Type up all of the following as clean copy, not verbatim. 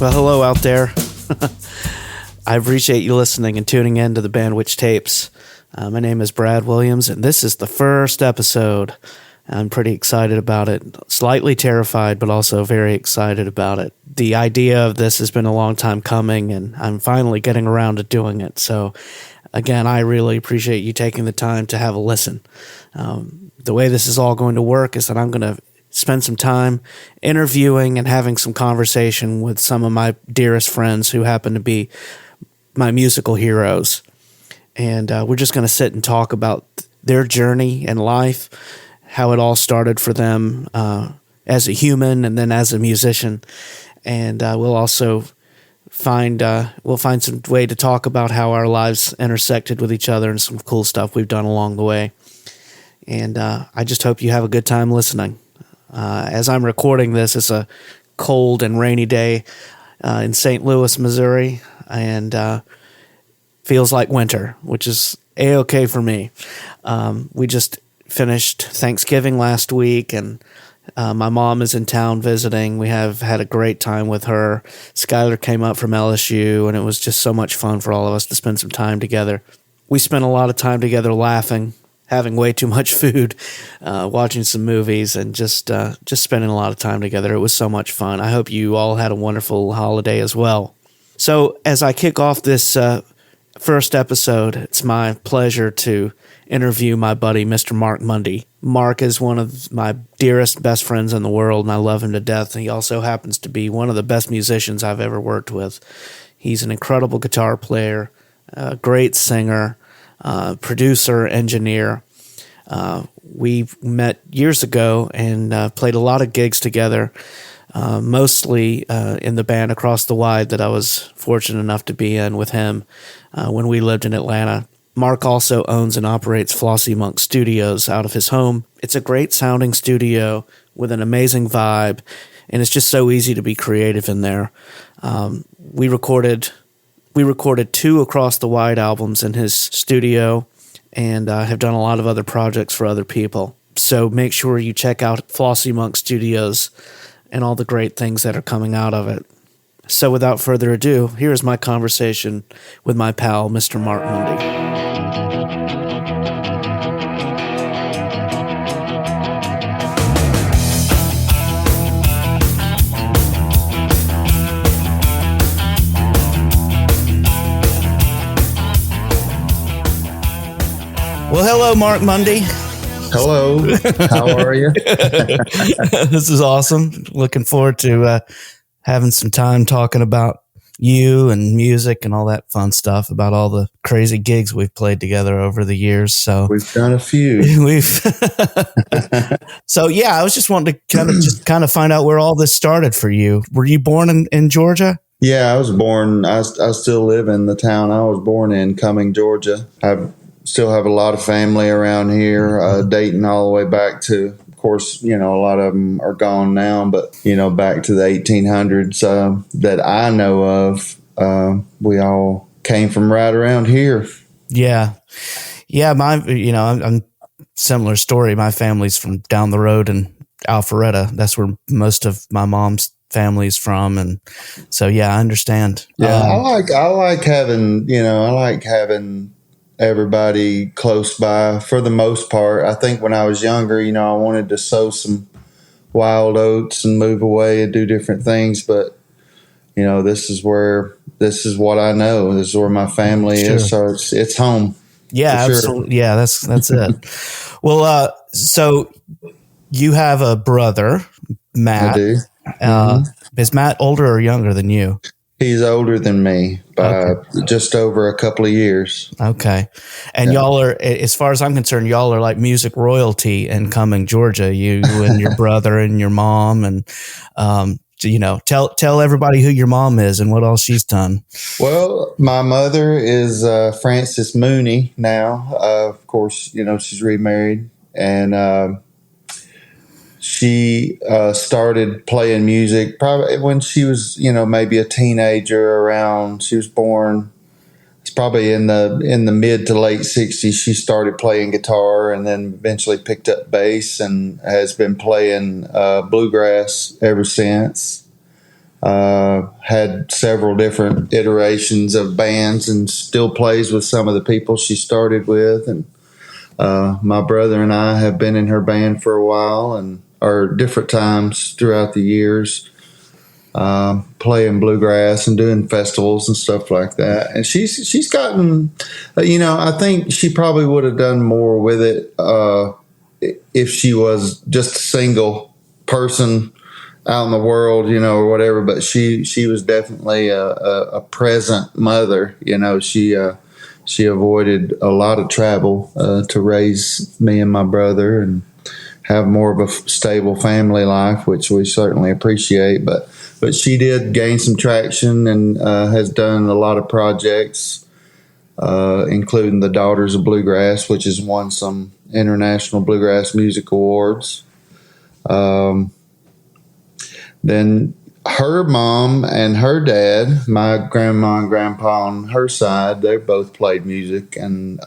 Well, hello out there. I appreciate you listening and tuning in to the Bandwich Tapes. My name is Brad Williams, and this is the first episode. I'm pretty excited about it. Slightly terrified, but also very excited about it. The idea of this has been a long time coming, and I'm finally getting around to doing it. So, again, I really appreciate you taking the time to have a listen. The way this is all going to work is that I'm going to spend some time interviewing and having some conversation with some of my dearest friends who happen to be my musical heroes. And we're just going to sit and talk about their journey in life, how it all started for them as a human and then as a musician. And we'll also find some way to talk about how our lives intersected with each other and some cool stuff we've done along the way. And I just hope you have a good time listening. As I'm recording this, it's a cold and rainy day in St. Louis, Missouri, and feels like winter, which is A-okay for me. We just finished Thanksgiving last week, and my mom is in town visiting. We have had a great time with her. Skylar came up from LSU, and it was just so much fun for all of us to spend some time together. We spent a lot of time together laughing, having way too much food, watching some movies, and just spending a lot of time together. It was so much fun. I hope you all had a wonderful holiday as well. So as I kick off this first episode, it's my pleasure to interview my buddy, Mr. Mark Mundy. Mark is one of my dearest, best friends in the world, and I love him to death. He also happens to be one of the best musicians I've ever worked with. He's an incredible guitar player, a great singer, producer, engineer. We met years ago and played a lot of gigs together, mostly in the band Across the Wide that I was fortunate enough to be in with him when we lived in Atlanta. Mark also owns and operates Flossy Monk Studios out of his home. It's a great sounding studio with an amazing vibe, and it's just so easy to be creative in there. We recorded 2 Across the Wide albums in his studio, and have done a lot of other projects for other people. So make sure you check out Flossy Monk Studios and all the great things that are coming out of it. So without further ado, here's my conversation with my pal, Mr. Mark Mundy. Well, hello, Mark Mundy. Hello. How are you? This is awesome. Looking forward to having some time talking about you and music and all that fun stuff, about all the crazy gigs we've played together over the years. So we've done a few. So yeah, I was just wanting to kind of find out where all this started for you. Were you born in Georgia? Yeah, I was born. I still live in the town I was born in, Cumming, Georgia. I still have a lot of family around here, dating all the way back to, of course, a lot of them are gone now, but, back to the 1800s that I know of. We all came from right around here. Yeah. Yeah. I'm similar story. My family's from down the road in Alpharetta. That's where most of my mom's family's from. And so, yeah, I understand. Yeah. I like having everybody close by for the most part. I think when I was younger, I wanted to sow some wild oats and move away and do different things. But, this is what I know. This is where my family is. So it's home. Yeah, absolutely. Sure. Yeah, that's it. Well, so you have a brother, Matt. I do. Is Matt older or younger than you? He's older than me by just over a couple of years. Okay. And y'all are, as far as I'm concerned, y'all are like music royalty in Cumming, Georgia, you and your brother and your mom. And, tell everybody who your mom is and what all she's done. Well, my mother is Frances Mooney now. Of course, she's remarried. And she started playing music probably when she was, maybe a teenager around. She was born. It's probably in the mid to late 60s. She started playing guitar and then eventually picked up bass and has been playing bluegrass ever since. Had several different iterations of bands and still plays with some of the people she started with. And my brother and I have been in her band for a while and are different times throughout the years, playing bluegrass and doing festivals and stuff like that. And she's gotten, I think she probably would have done more with it if she was just a single person out in the world, or whatever. But she was definitely a present mother. She avoided a lot of travel to raise me and my brother and have more of a stable family life, which we certainly appreciate. But she did gain some traction and has done a lot of projects, including the Daughters of Bluegrass, which has won some international bluegrass music awards. Then her mom and her dad, my grandma and grandpa on her side, they both played music, and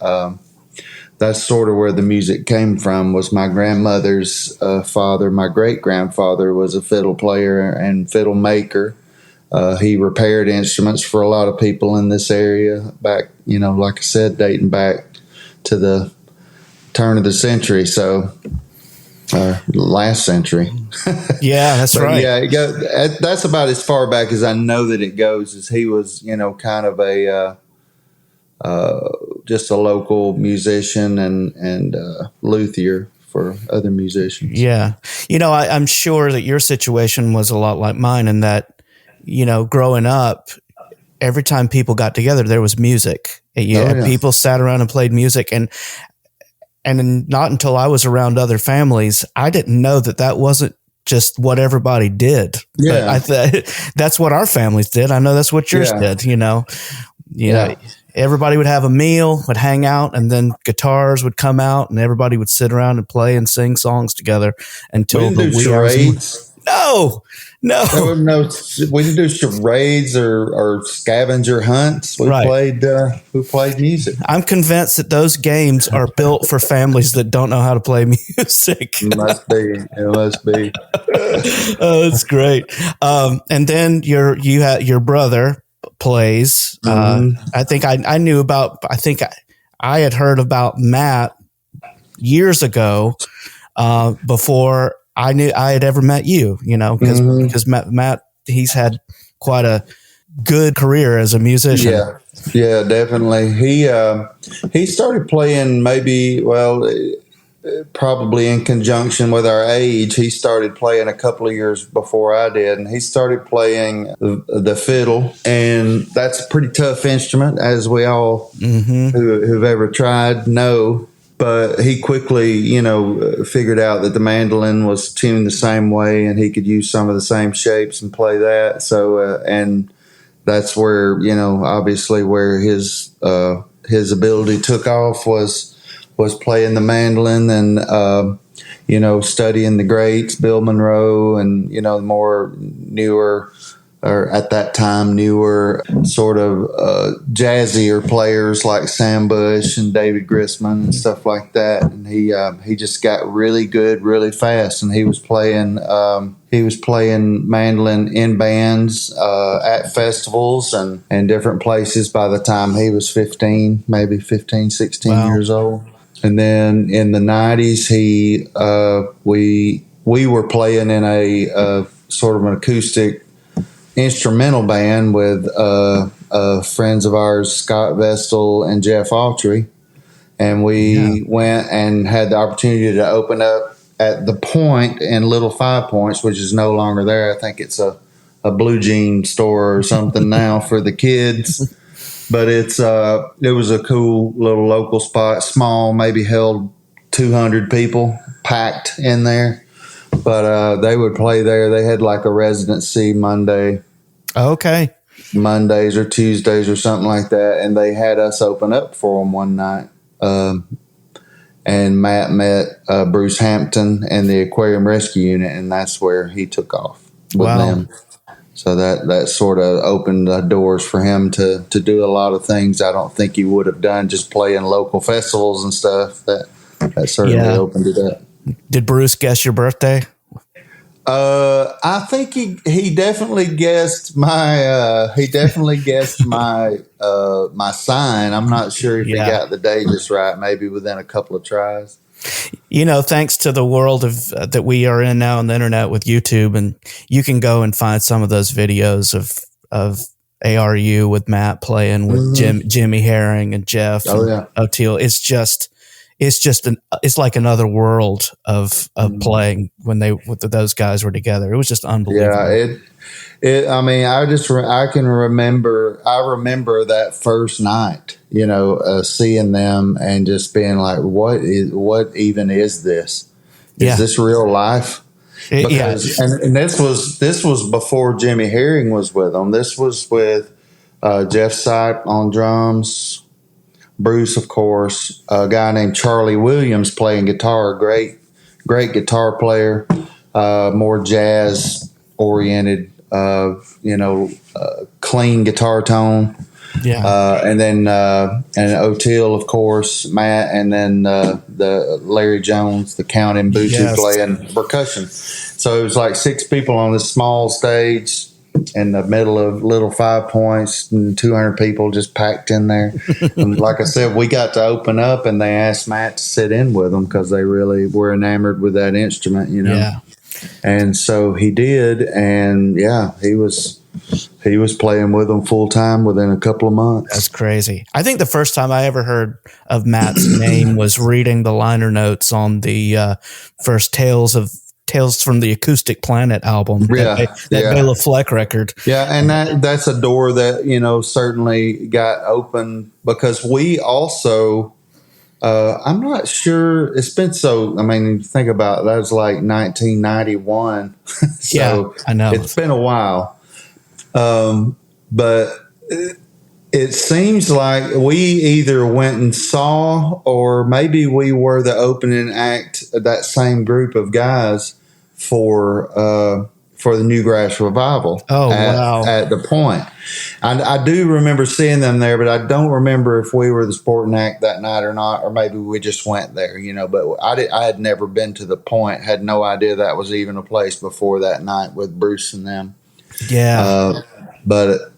that's sort of where the music came from. Was my grandmother's father, my great grandfather, was a fiddle player and fiddle maker. He repaired instruments for a lot of people in this area back, like I said, dating back to the turn of the century. So. Last century. Yeah, that's right. Yeah, that's about as far back as I know that it goes. As he was, kind of a just a local musician and luthier for other musicians. Yeah, I'm sure that your situation was a lot like mine, in that, growing up, every time people got together, there was music. People sat around and played music, and not until I was around other families, I didn't know that wasn't just what everybody did. Yeah. But that's what our families did. I know that's what yours did, Everybody would have a meal, would hang out, and then guitars would come out and everybody would sit around and play and sing songs together until we didn't do charades. No. We didn't do charades or scavenger hunts. We played music. I'm convinced that those games are built for families that don't know how to play music. It must be. Oh, that's great. And then your brother plays. I think I knew about. I think I had heard about Matt years ago before I knew I had ever met you, because Matt, he's had quite a good career as a musician. Yeah, definitely. He started playing probably in conjunction with our age. He started playing a couple of years before I did, and he started playing the fiddle, and that's a pretty tough instrument, as we all who've ever tried know. But he quickly, figured out that the mandolin was tuned the same way, and he could use some of the same shapes and play that. So, and that's where, obviously where his ability took off was playing the mandolin and, studying the greats, Bill Monroe, and, more newer, or at that time newer sort of jazzier players like Sam Bush and David Grisman and stuff like that. And he just got really good really fast. And he was playing mandolin in bands at festivals and different places by the time he was 15, maybe 15, 16 years old. And then in the 90s, we were playing in a sort of an acoustic instrumental band with friends of ours, Scott Vestal and Jeff Autry, and we went and had the opportunity to open up at the Point in Little Five Points, which is no longer there. I think it's a blue jean store or something now for the kids, but it was a cool little local spot, small, maybe held 200 people packed in there. But they would play there. They had like a residency Mondays or Tuesdays or something like that, and they had us open up for them one night. And Matt met Bruce Hampton and the Aquarium Rescue Unit, and that's where he took off with them. So that sort of opened the doors for him to do a lot of things I don't think he would have done just playing local festivals and stuff. That certainly opened it up. Did Bruce guess your birthday? I think he definitely guessed my sign. I'm not sure if he got the day just right. Maybe within a couple of tries. Thanks to the world of that we are in now on the internet with YouTube, and you can go and find some of those videos of ARU with Matt playing with Jimmy Herring and Jeff and O'Teal. It's like another world of playing when those guys were together. It was just unbelievable. Yeah, I mean, I can remember that first night, seeing them and just being like, what even is this? Is this real life? Because and this was before Jimmy Herring was with them. This was with Jeff Sipe on drums, Bruce, of course, a guy named Charlie Williams playing guitar, great guitar player, more jazz oriented, clean guitar tone. Yeah. And then and O'Teal, of course, Matt, and then the Larry Jones, the Count and Bucci playing percussion. So it was like 6 people on this small stage in the middle of Little Five Points, and 200 people just packed in there. And like I said, we got to open up, and they asked Matt to sit in with them because they really were enamored with that instrument, Yeah. And so he did, and he was playing with them full time within a couple of months. That's crazy. I think the first time I ever heard of Matt's name was reading the liner notes on the first Tales from the Acoustic Planet album. That Bela Fleck record. Yeah, and that's a door that, certainly got open because we also, I'm not sure, it's been think about it, that was like 1991. So I know. It's been a while. But it seems like we either went and saw, or maybe we were the opening act of that same group of guys for the Newgrass Revival. At the Point. I do remember seeing them there, but I don't remember if we were the sporting act that night or not, or maybe we just went there, but I had never been to the Point, had no idea that was even a place before that night with Bruce and them. Yeah. But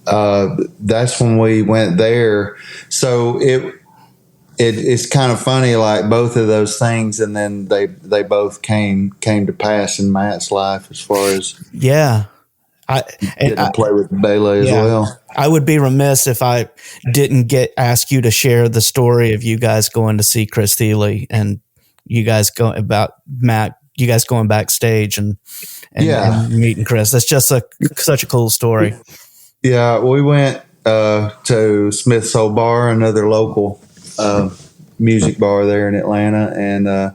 that's when we went there. So it's kind of funny, like both of those things, and then they both came to pass in Matt's life as far as getting to play with Bela as well. I would be remiss if I didn't ask you to share the story of you guys going to see Chris Thile and you guys going backstage and meeting Chris. That's just such a cool story. Yeah, we went to Smith's Old Bar, another local music bar there in Atlanta, and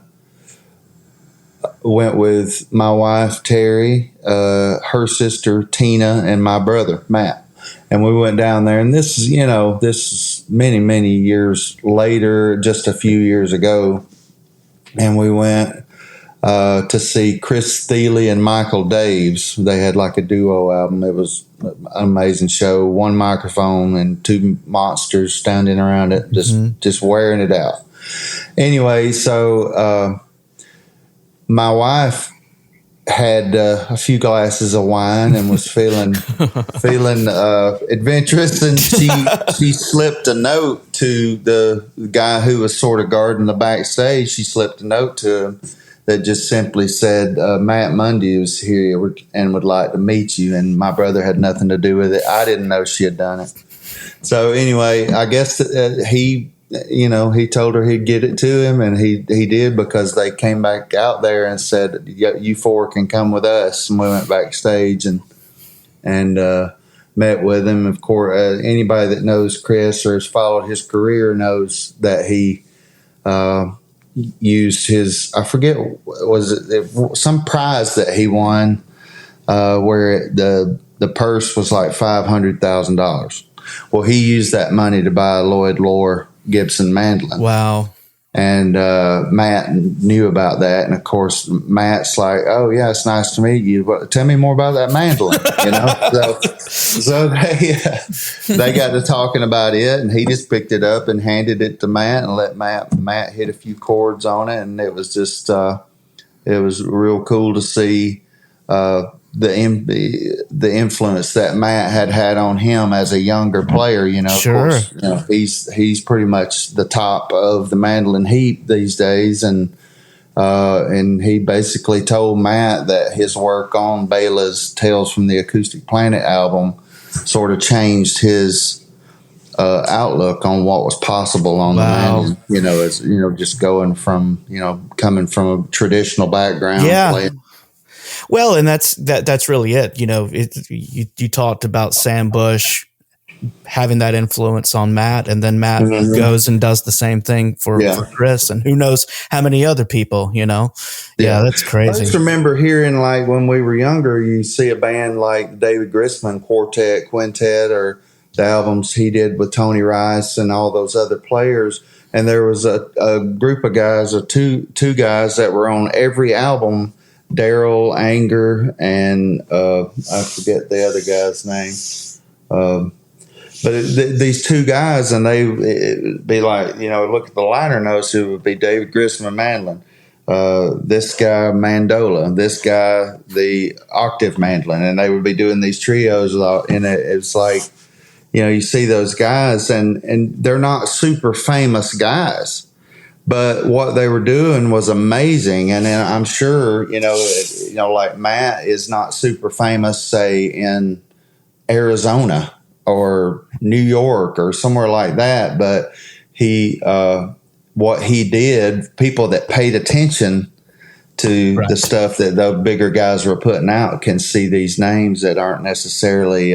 went with my wife Terry, her sister Tina, and my brother Matt. And we went down there, and this is many years later, just a few years ago, and we went to see Chris Thile and Michael Daves. They had like a duo album. It was an amazing show. 1 microphone and 2 monsters standing around it, just wearing it out. Anyway, so my wife had a few glasses of wine and was feeling adventurous, and she slipped a note to the guy who was sort of guarding the backstage. She slipped a note to him that just simply said, Matt Mundy was here and would like to meet you. And my brother had nothing to do with it. I didn't know she had done it. So anyway, I guess he told her he'd get it to him, and he did, because they came back out there and said, you 4 can come with us. And we went backstage and met with him. Of course, anybody that knows Chris or has followed his career knows that he used his, I forget, was it some prize that he won where the purse was like $500,000. Well, he used that money to buy a Lloyd Loar Gibson mandolin. Wow. And Matt knew about that, and of course Matt's like, "Oh yeah, it's nice to meet you. But tell me more about that mandolin." So they got to talking about it, and he just picked it up and handed it to Matt and let Matt hit a few chords on it, and it was just it was real cool to see the influence that Matt had on him as a younger player. You know, Sure. of course, you know, he's pretty much the top of the mandolin heap these days, and he basically told Matt that his work on Bela's Tales from the Acoustic Planet album sort of changed his outlook on what was possible on the mandolin. You know, as you know, just going from, you know, coming from a traditional background. Yeah. Playing. Well, and that's really it. You know, you talked about Sam Bush having that influence on Matt, and then Matt goes and does the same thing for Chris, and who knows how many other people, you know? Yeah, that's crazy. I just remember hearing, like, when we were younger, you see a band like David Grisman Quartet, Quintet, or the albums he did with Tony Rice and all those other players. And there was a group of guys, two guys that were on every album, Daryl Anger and I forget the other guy's name. But these two guys, and it'd be like, you know, look at the liner notes, it would be David Grisman mandolin, this guy mandola, this guy the octave mandolin, and they would be doing these trios. And it's like, you know, you see those guys, and they're not super famous guys, but what they were doing was amazing. And then I'm sure, you know, like Matt is not super famous, say, in Arizona or New York or somewhere like that, but what he did, people that paid attention to the stuff that the bigger guys were putting out can see these names that aren't necessarily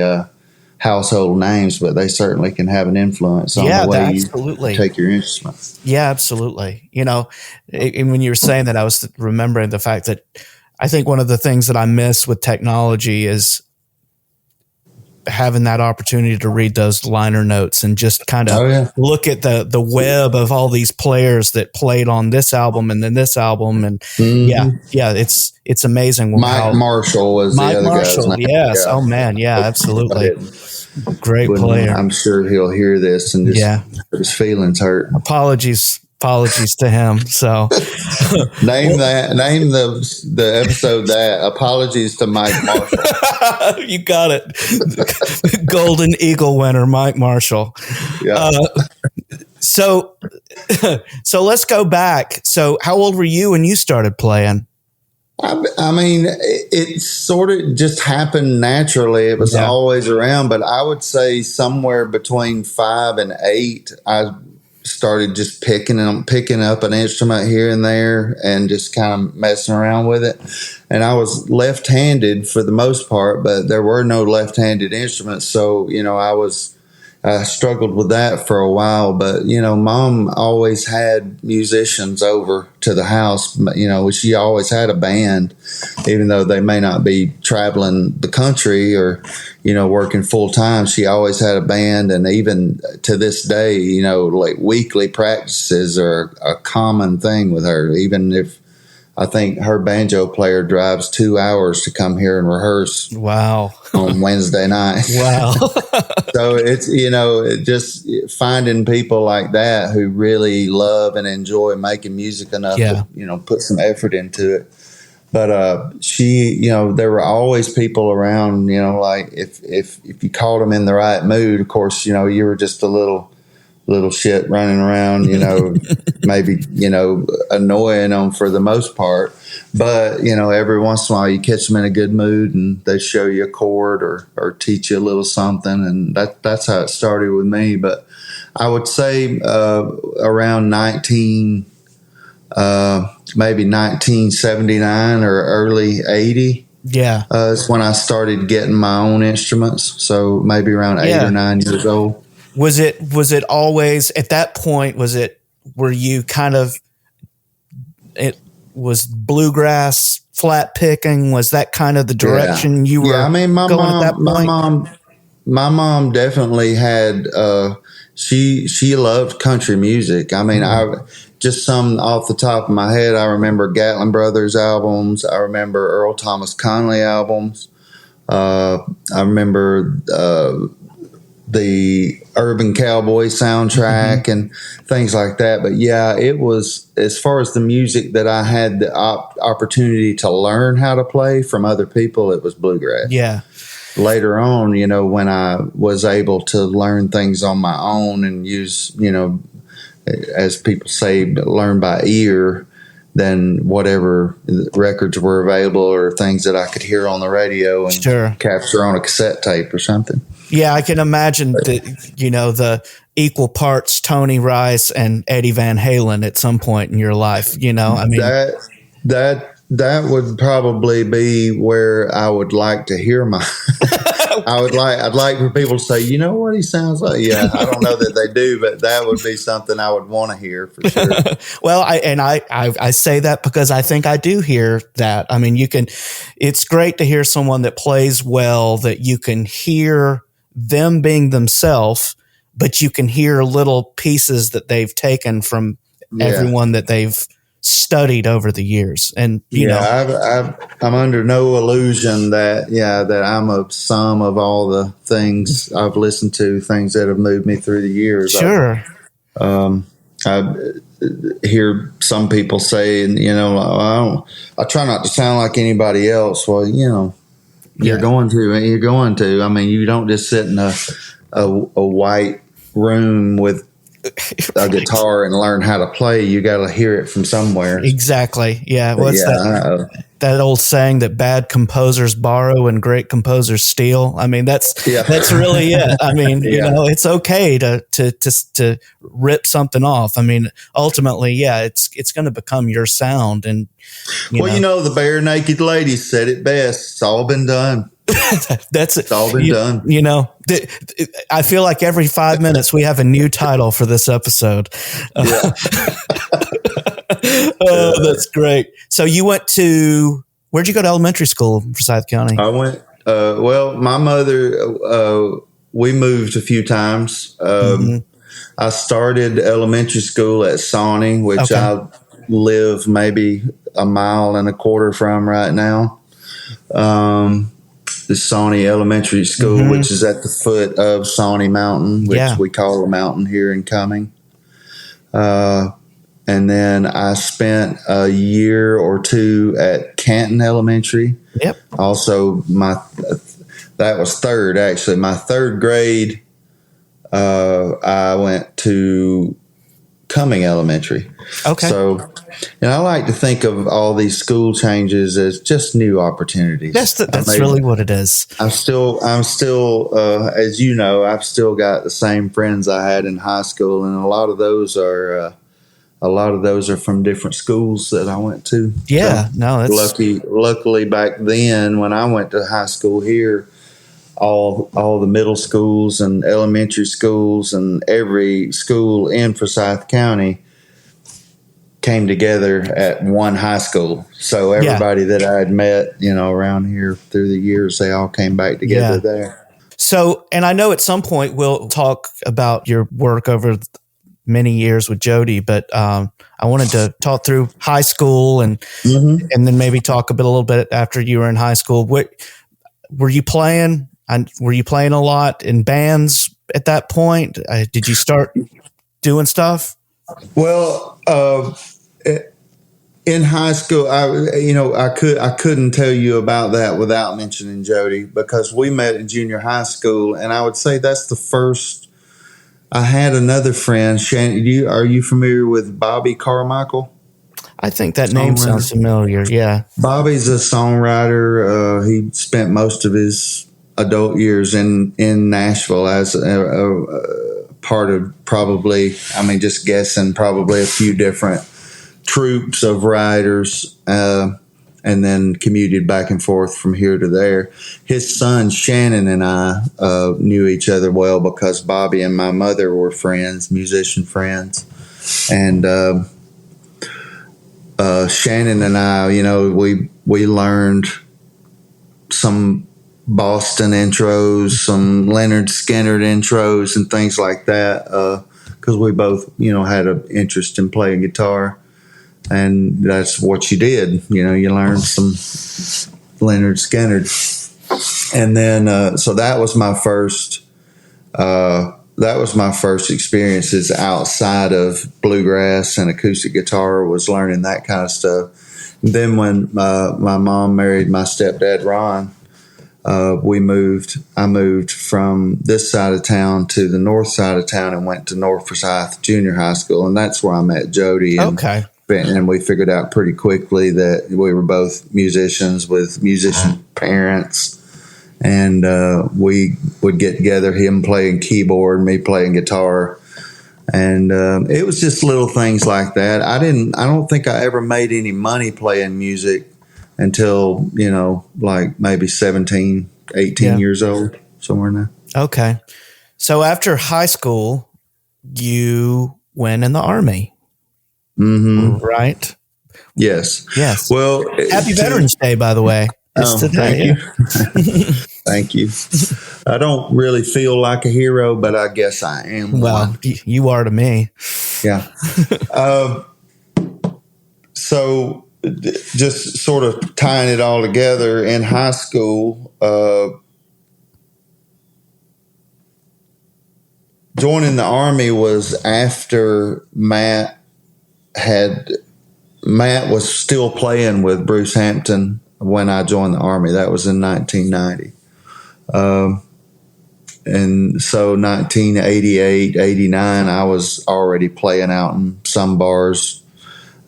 household names, but they certainly can have an influence on the way you take your instrument. Yeah, absolutely. You know, and when you were saying that, I was remembering the fact that I think one of the things that I miss with technology is having that opportunity to read those liner notes and just kind of look at the web of all these players that played on this album and then this album. And it's amazing. Mike Marshall was the other guy's name. Yes. Yeah. Oh man. Yeah, absolutely. Great player. I'm sure he'll hear this and just his feelings hurt. Apologies to him. So name the episode that apologies to Mike Marshall. You got it. Golden Eagle winner, Mike Marshall. Yeah. So let's go back. So how old were you when you started playing? I mean, it sort of just happened naturally. It was always around, but I would say somewhere between 5 and 8, I started just picking up an instrument here and there and just kind of messing around with it. And I was left-handed for the most part, but there were no left-handed instruments. So, you know, I struggled with that for a while, but, you know, Mom always had musicians over to the house. You know, she always had a band, even though they may not be traveling the country or, you know, working full time. She always had a band. And even to this day, you know, like weekly practices are a common thing with her, even if I think her banjo player drives 2 hours to come here and rehearse. Wow. On Wednesday night. Wow. So it's, you know, just finding people like that who really love and enjoy making music enough to, you know, put some effort into it. But she, you know, there were always people around, you know, like if you caught them in the right mood, of course, you know, you were just a little shit running around, you know, maybe, you know, annoying them for the most part. But, you know, every once in a while you catch them in a good mood and they show you a chord or teach you a little something. And that's how it started with me. But I would say around maybe 1979 or early 80. Yeah. Is when I started getting my own instruments. So maybe around 8 or 9 years old. Was it always at that point? Were you kind of, it was bluegrass, flat picking? Was that kind of the direction you were? I mean, going at that point? My mom definitely had. She loved country music. I mean, just some off the top of my head. I remember Gatlin Brothers albums. I remember Earl Thomas Conley albums. I remember the Urban Cowboy soundtrack and things like that. But yeah, it was, as far as the music that I had the opportunity to learn how to play from other people, it was bluegrass. Yeah. Later on, when I was able to learn things on my own and use, as people say, learn by ear, than whatever records were available or things that I could hear on the radio and capture on a cassette tape or something. Yeah, I can imagine the equal parts Tony Rice and Eddie Van Halen at some point in your life. I mean, that would probably be where I would like to hear my. I'd like for people to say, you know what he sounds like. Yeah, I don't know that they do, but that would be something I would want to hear for sure. Well, I say that because I think I do hear that. I mean, it's great to hear someone that plays well, that you can hear them being themselves, but you can hear little pieces that they've taken from everyone that they've studied over the years. And I'm under no illusion that I'm a sum of all the things I've listened to, things that have moved me through the years. Sure. I hear some people say, and I try not to sound like anybody else. Well, you're going to. I mean, you don't just sit in a white room with a guitar and learn how to play. You got to hear it from somewhere. Exactly. Yeah. What's that old saying that bad composers borrow and great composers steal? I mean, that's really it. I mean, it's okay to rip something off. I mean, ultimately, it's going to become your sound. And the Bare Naked Ladies said it best. It's all been done. It's all been done. I feel like every 5 minutes we have a new title for this episode. Oh, that's great. So you went where'd you go to elementary school in Forsyth County? I went, my mother, we moved a few times. I started elementary school at Sawney, which I live maybe a mile and a quarter from right now. The Sawney Elementary School, which is at the foot of Sawney Mountain, which we call a mountain here in Cumming. And then I spent a year or two at Canton Elementary. Yep. Also, that was third, actually. My third grade, I went to Cumming Elementary. Okay. So, I like to think of all these school changes as just new opportunities. That's really what it is. I'm still, as you know, I've still got the same friends I had in high school, and a lot of those are from different schools that I went to. Yeah, so luckily back then when I went to high school here, all the middle schools and elementary schools and every school in Forsyth County came together at one high school. So everybody that I had met, around here through the years, they all came back together there. So, and I know at some point we'll talk about your work over many years with Jody, but I wanted to talk through high school and then maybe talk a little bit after you were in high school. What were you playing? Were you playing a lot in bands at that point? Did you start doing stuff? Well, in high school, I couldn't tell you about that without mentioning Jody, because we met in junior high school, and I would say that's the first. I had another friend, Shannon. Are you familiar with Bobby Carmichael? I think that name sounds familiar. Yeah, Bobby's a songwriter. He spent most of his adult years in Nashville as a part of probably a few different troops of writers, and then commuted back and forth from here to there. His son Shannon and I knew each other well because Bobby and my mother were friends, musician friends, and Shannon and I, we learned some Boston intros, some Leonard Skinner intros, and things like that, because we both, had an interest in playing guitar, and that's what you did. You learned some Leonard Skinner, and then so that was my first that was my first experiences outside of bluegrass and acoustic guitar, was learning that kind of stuff. And then when my mom married my stepdad, Ron, I moved from this side of town to the north side of town and went to North Forsyth Junior High School. And that's where I met Jody. Okay. And we figured out pretty quickly that we were both musicians with musician parents. And we would get together, him playing keyboard, me playing guitar. And it was just little things like that. I don't think I ever made any money playing music until, like maybe 17, 18 years old, somewhere in there. Okay. So after high school, you went in the Army. Mm-hmm. Right? Yes. Well, happy Veterans Day, by the way. Thank you. Thank you. I don't really feel like a hero, but I guess I am. Well, you are to me. Yeah. So just sort of tying it all together, in high school, joining the Army was after Matt was still playing with Bruce Hampton when I joined the Army. That was in 1990. And so 1988, 89, I was already playing out in some bars.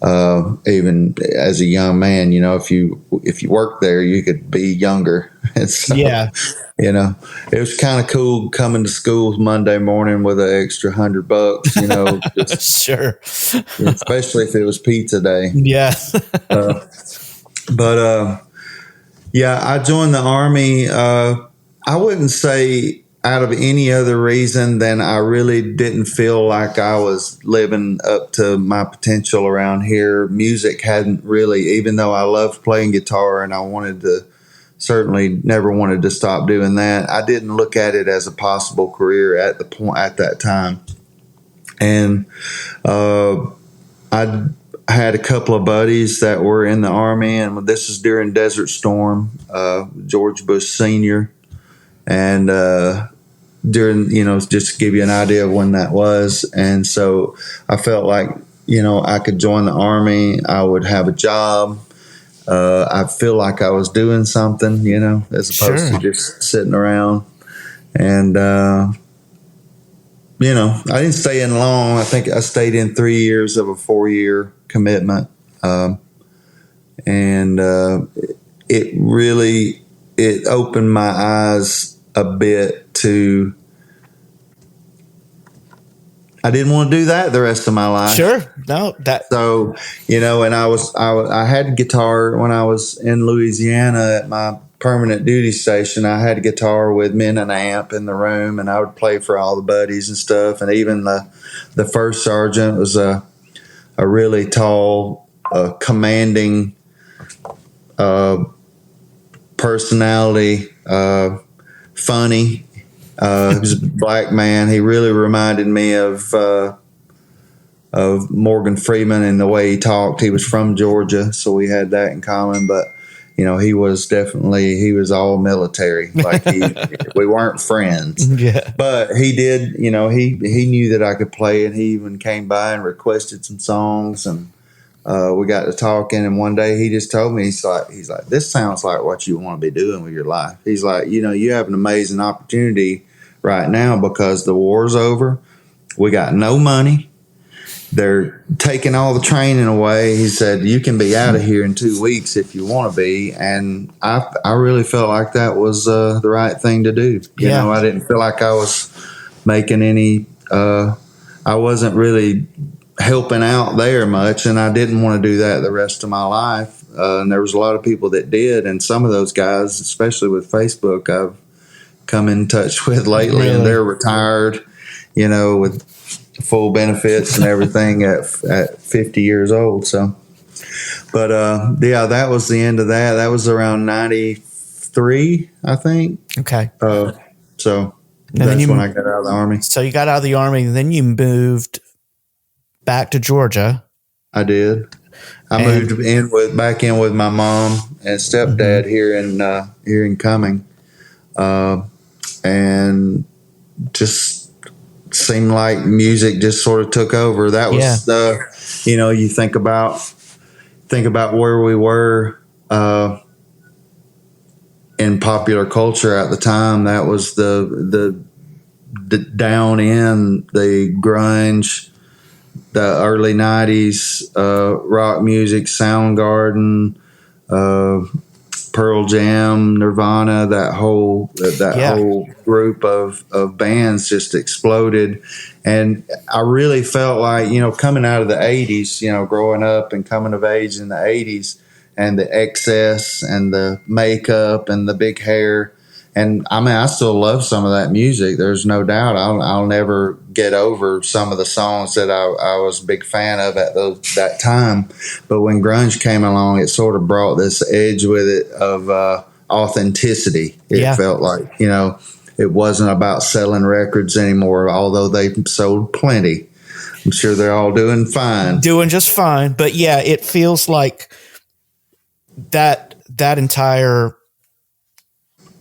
Even as a young man, if you worked there, you could be younger. And so, it was kind of cool coming to school Monday morning with an extra $100, Sure. Especially if it was pizza day. Yeah. I joined the Army. I wouldn't say out of any other reason than I really didn't feel like I was living up to my potential around here. Music hadn't really, even though I loved playing guitar and I certainly never wanted to stop doing that, I didn't look at it as a possible career at that time. And I had a couple of buddies that were in the Army, and this is during Desert Storm, George Bush Sr., and during, just to give you an idea of when that was. And so I felt like, I could join the Army. I would have a job. I feel like I was doing something, as opposed to just sitting around. And, I didn't stay in long. I think I stayed in 3 years of a 4-year commitment. It opened my eyes a bit to, I didn't want to do that the rest of my life. Sure. No, so, and I had a guitar when I was in Louisiana at my permanent duty station. I had a guitar with me and an amp in the room, and I would play for all the buddies and stuff. And even the first sergeant was a really tall, commanding, personality, funny. He was a black man. He really reminded me of Morgan Freeman in the way he talked. He was from Georgia, so we had that in common. But he was all military. Like we weren't friends. Yeah. But he did. He knew that I could play, and he even came by and requested some songs, and we got to talking. And one day he just told me, he's like, this sounds like what you want to be doing with your life. He's like, you have an amazing opportunity right now because the war's over. We got no money. They're taking all the training away. He said, you can be out of here in 2 weeks if you want to be. And I really felt like that was the right thing to do. I didn't feel like I was making any, I wasn't really helping out there much, and I didn't want to do that the rest of my life. And there was a lot of people that did, and some of those guys, especially with Facebook, I've come in touch with lately. Really? And they're retired, with full benefits and everything at 50 years old. So, but that was the end of that. That was around 93, I think. Okay. So that's when I got out of the Army. So you got out of the Army, and then you moved back to Georgia. I did. I moved back in with my mom and stepdad here in Cumming, and just seemed like music just sort of took over. That was you think about where we were in popular culture at the time. That was the down in the grunge, the early 90s rock music, Soundgarden, Pearl Jam, Nirvana, that whole group of bands just exploded. And I really felt like, coming out of the 80s, growing up and coming of age in the 80s, and the excess and the makeup and the big hair. And I mean, I still love some of that music. There's no doubt. I'll never get over some of the songs that I was a big fan of at that time. But when grunge came along, it sort of brought this edge with it of authenticity. It felt like, it wasn't about selling records anymore, although they sold plenty. I'm sure they're all doing fine. Doing just fine. But yeah, it feels like that entire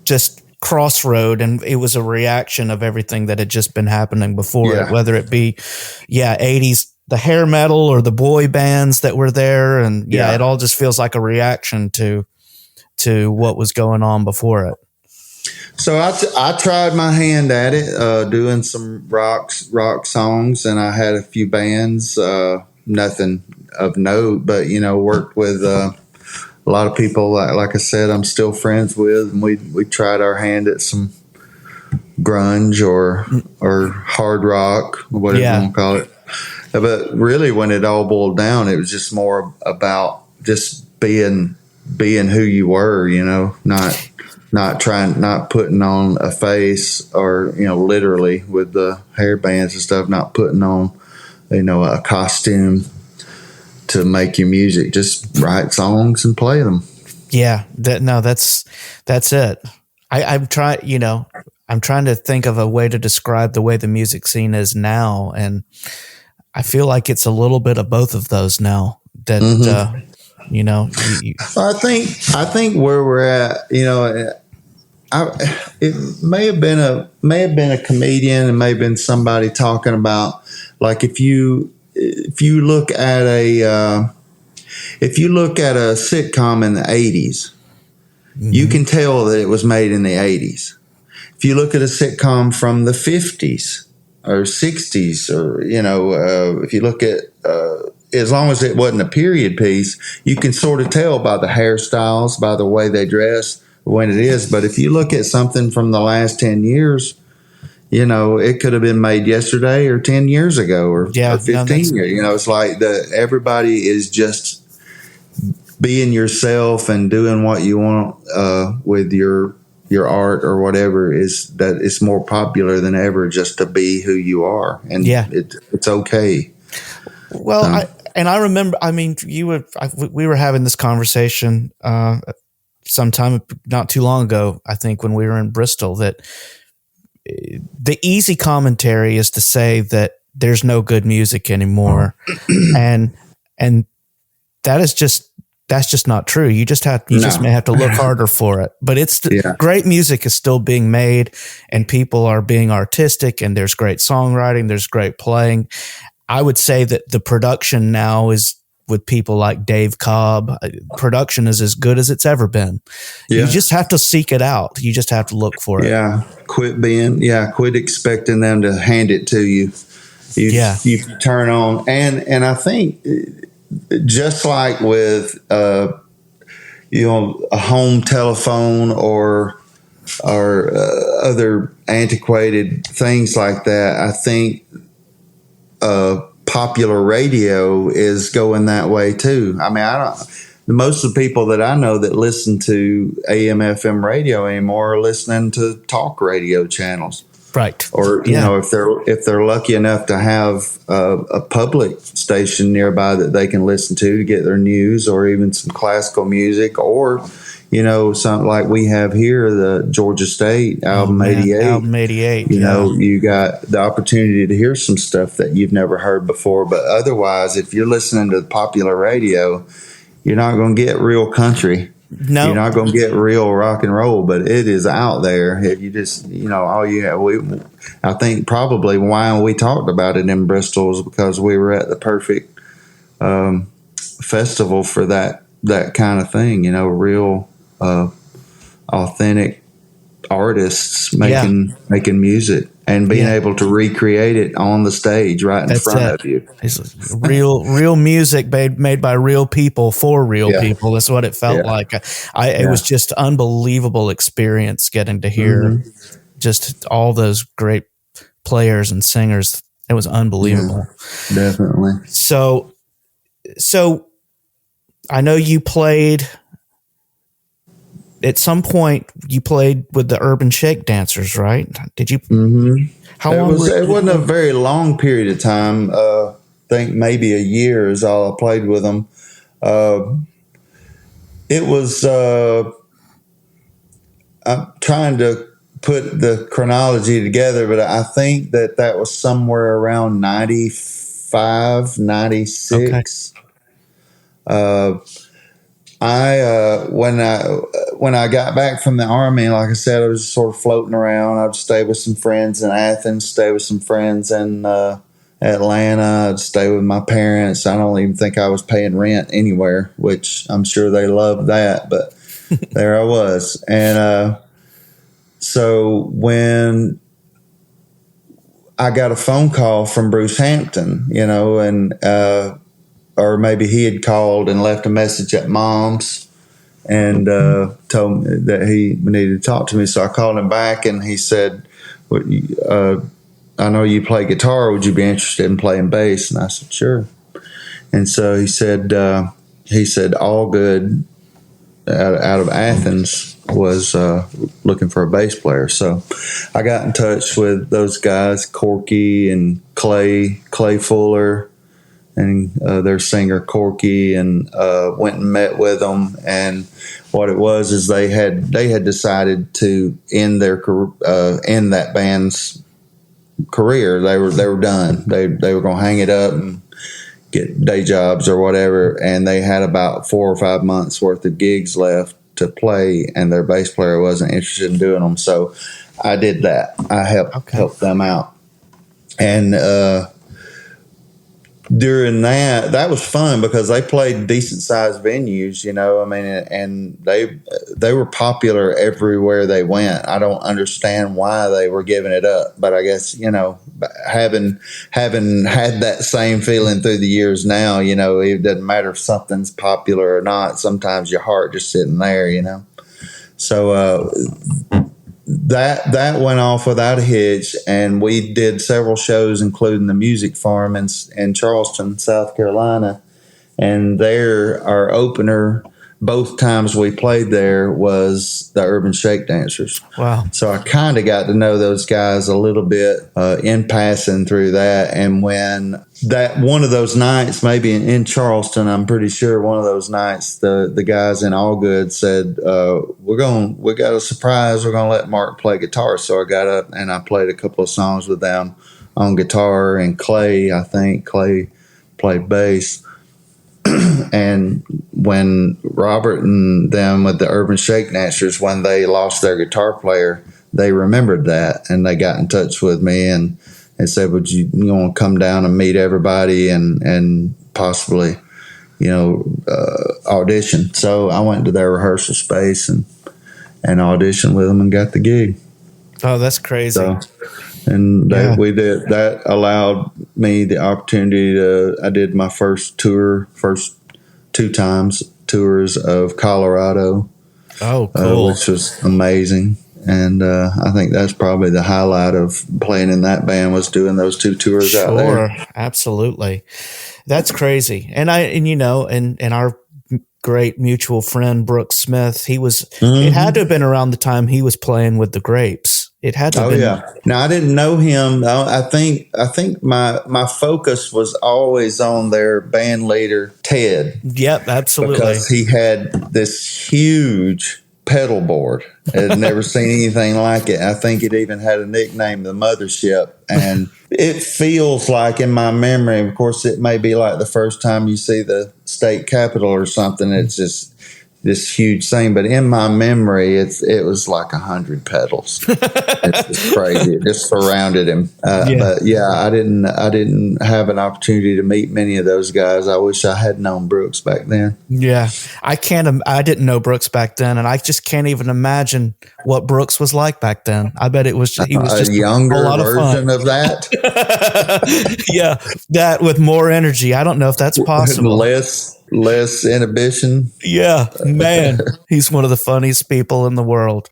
just crossroad, and it was a reaction of everything that had just been happening before it, whether it be 80s the hair metal or the boy bands that were there, and it all just feels like a reaction to what was going on before it. So I tried my hand at it, doing some rock songs, and I had a few bands, nothing of note, but worked with a lot of people, like I said, I'm still friends with, and we tried our hand at some grunge or hard rock, whatever you want to call it. But really, when it all boiled down, it was just more about just being who you were, not putting on a face, or literally with the hair bands and stuff, not putting on a costume to make your music. Just write songs and play them. Yeah, that's it. I'm trying to think of a way to describe the way the music scene is now, and I feel like it's a little bit of both of those now. That I think where we're at, it may have been a comedian, and may have been somebody talking about, like, if you look at a sitcom in the 80s, you can tell that it was made in the 80s. If you look at a sitcom from the 50s or 60s, or if you look at as long as it wasn't a period piece, you can sort of tell by the hairstyles, by the way they dress, when it is. But if you look at something from the last 10 years, it could have been made yesterday or 10 years ago or 15 years. It's like everybody is just being yourself and doing what you want with your art or whatever, is that it's more popular than ever just to be who you are. And it's okay. Well, I remember, we were having this conversation sometime not too long ago, I think, when we were in Bristol, that the easy commentary is to say that there's no good music anymore. and that's just not true. You just may have to look harder for it, but great music is still being made, and people are being artistic, and there's great songwriting. There's great playing. I would say that the production now is, with people like Dave Cobb, production is as good as it's ever been. You just have to seek it out. You just have to look for it. Quit expecting them to hand it to you. You turn on, and I think just like with a home telephone or other antiquated things like that, I think popular radio is going that way too. Most of the people that I know that listen to AM, FM radio anymore are listening to talk radio channels. Right. Or, if they're lucky enough to have a public station nearby that they can listen to get their news, or even some classical music, or, something like we have here, the Georgia State Album 88. Album 88. You got the opportunity to hear some stuff that you've never heard before. But otherwise, if you're listening to popular radio, you're not going to get real country. You're No, not going to get real rock and roll, but it is out there. If you just, all you have, I think probably why we talked about it in Bristol is because we were at the perfect festival for that kind of thing, real authentic artists making music and being able to recreate it on the stage right in front of you. It's real music made by real people for real people. That's what it felt like. It was just unbelievable experience getting to hear just all those great players and singers. It was unbelievable. Yeah, definitely. So I know you played at some point. You played with the Urban Shake Dancers, right? Did you? Mm-hmm. How long? It wasn't a very long period of time. I think maybe a year is all I played with them. It was. I'm trying to put the chronology together, but I think that was somewhere around 95, 96. Okay. When I got back from the Army, like I said, I was sort of floating around. I'd stay with some friends in Athens, stay with some friends in Atlanta. I'd stay with my parents. I don't even think I was paying rent anywhere, which I'm sure they loved that, but there I was. And so when I got a phone call from Bruce Hampton, and or maybe he had called and left a message at Mom's and told me that he needed to talk to me. So I called him back and he said, I know you play guitar. Would you be interested in playing bass? And I said, sure. And so he said, All Good out of Athens was looking for a bass player. So I got in touch with those guys, Corky and Clay Fuller, and their singer Corky, and went and met with them. And what it was is they had decided to end that band's career. They were done. They were going to hang it up and get day jobs or whatever. And they had about 4 or 5 months worth of gigs left to play, and their bass player wasn't interested in doing them. So I did that. I helped them out. And during that was fun because they played decent sized venues, and they were popular everywhere they went. I don't understand why they were giving it up, but I guess, having had that same feeling through the years now, it doesn't matter if something's popular or not. Sometimes your heart just sitting there, So, that went off without a hitch, and we did several shows, including the Music Farm in Charleston, South Carolina. And there, our opener, both times we played there, was the Urban Shake Dancers. Wow! So I kind of got to know those guys a little bit in passing through that. And when that one of those nights, maybe in Charleston, I'm pretty sure one of those nights, the guys in All Good said, we got a surprise. We're going to let Mark play guitar. So I got up and I played a couple of songs with them on guitar, and Clay played bass. And when Robert and them with the Urban Shake Dancers, when they lost their guitar player, they remembered that, and they got in touch with me and said, would you want to come down and meet everybody and possibly, audition? So I went to their rehearsal space and auditioned with them and got the gig. Oh, that's crazy. So, and we did that, allowed me the opportunity I did my first 2 times tours of Colorado. Oh, cool. Which was amazing. And I think that's probably the highlight of playing in that band, was doing those 2 tours out there. Sure, absolutely. That's crazy. And our great mutual friend Brooks Smith, it had to have been around the time he was playing with the Grapes. It had to have been. Yeah. Now, I didn't know him. I think my focus was always on their band leader, Ted. Yep, absolutely. Because he had this huge pedal board. I had never seen anything like it. I think it even had a nickname, the Mothership. And it feels like, in my memory, of course, it may be like the first time you see the state capitol or something. It's just this huge thing, but in my memory, it was like 100 pedals. It's just crazy. It just surrounded him. But yeah, I didn't have an opportunity to meet many of those guys. I wish I had known Brooks back then. Yeah, I didn't know Brooks back then, and I just can't even imagine what Brooks was like back then. I bet he was just a younger version of that. Yeah, that with more energy. I don't know if that's possible. Less inhibition. Yeah, man, he's one of the funniest people in the world.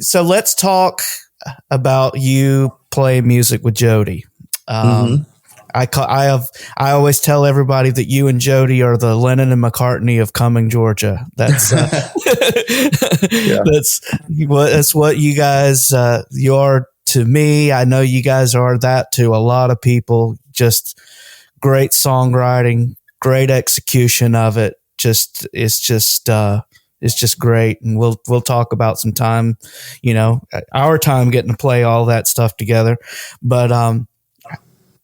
So let's talk about you play music with Jody. I always tell everybody that you and Jody are the Lennon and McCartney of Cumming, Georgia. That's that's what you guys you are to me. I know you guys are that to a lot of people. Just great songwriting, great execution of it. It's just great, and we'll talk about some time, our time getting to play all that stuff together. But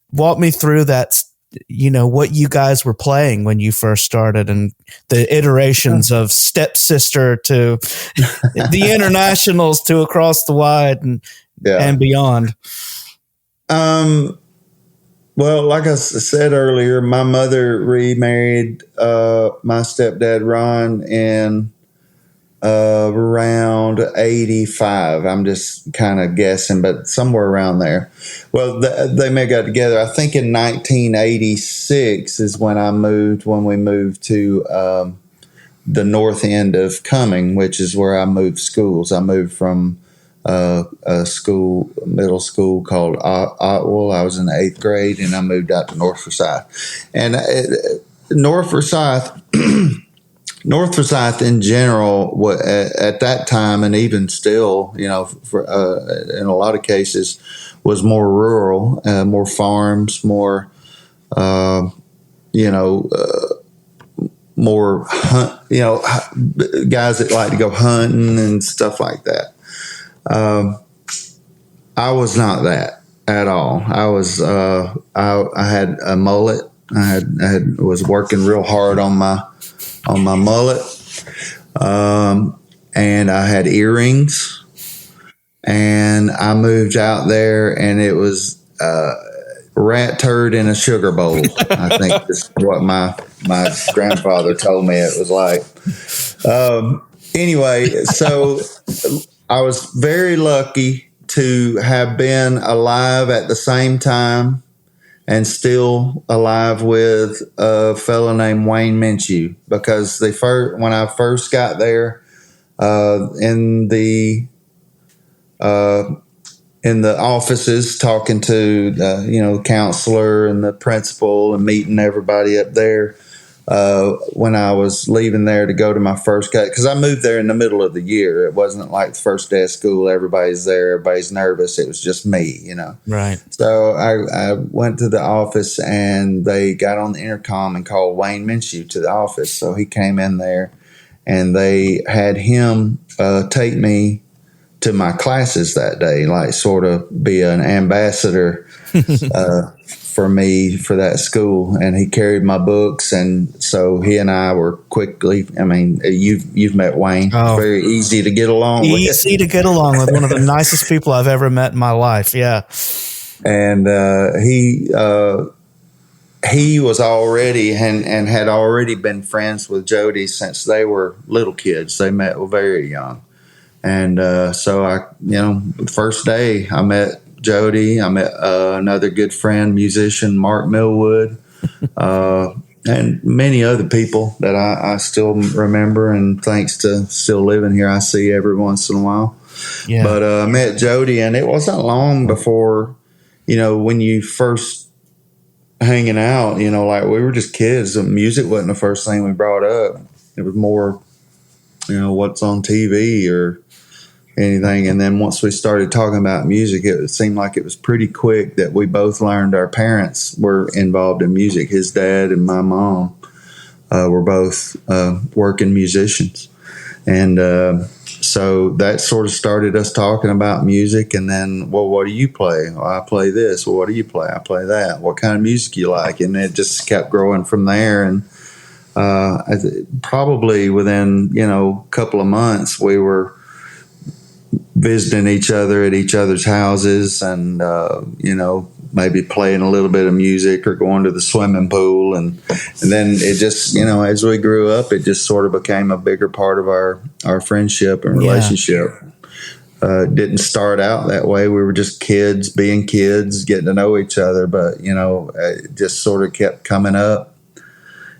walk me through that, what you guys were playing when you first started, and the iterations of Stepsister to the Internationals to Across the Wide and beyond. Well, like I said earlier, my mother remarried my stepdad Ron in around 85. I'm just kind of guessing, but somewhere around there. Well, they may have got together. I think in 1986 is when we moved to the north end of Cumming, which is where I moved schools. I moved from a middle school called Otwell. I was in the 8th grade, and I moved out to North Forsyth. And North Forsyth in general, at that time, and even still, in a lot of cases, was more rural, more farms, more, more hunt, guys that like to go hunting and stuff like that. I was not that at all. I was, I had a mullet. I was working real hard on my mullet. And I had earrings, and I moved out there, and it was, rat turd in a sugar bowl. I think is what my grandfather told me it was like. Anyway, so I was very lucky to have been alive at the same time and still alive with a fellow named Wayne Minshew, because when I first got there, in the offices, talking to the counselor and the principal and meeting everybody up there, when I was leaving there to go to my first cut, because I moved there in the middle of the year. It wasn't like the first day of school, everybody's there, everybody's nervous. It was just me, Right. So I went to the office, and they got on the intercom and called Wayne Minshew to the office. So he came in there, and they had him take me to my classes that day, like sort of be an ambassador for me for that school. And he carried my books, and so he and I were quickly. I mean, you've met Wayne. Oh, very easy to get along with. Easy to get along with. One of the nicest people I've ever met in my life. Yeah. And he was already and had already been friends with Jody since they were little kids. They met very young. And so the first day I met Jody, I met another good friend, musician, Mark Millwood. and many other people that I still remember, and thanks to still living here, I see every once in a while. Yeah. But I met Jody, and it wasn't long before, when you first hanging out, like we were just kids. The music wasn't the first thing we brought up. It was more, what's on TV or anything. And then once we started talking about music, it seemed like it was pretty quick that we both learned our parents were involved in music. His dad and my mom were both working musicians. And so that sort of started us talking about music. And then, well, what do you play? Well, I play this. Well, what do you play? I play that. What kind of music you like? And it just kept growing from there. And probably within, a couple of months, we were visiting each other at each other's houses and, maybe playing a little bit of music or going to the swimming pool. And then it just, as we grew up, it just sort of became a bigger part of our friendship and relationship. It didn't start out that way. We were just kids, being kids, getting to know each other. But, it just sort of kept coming up.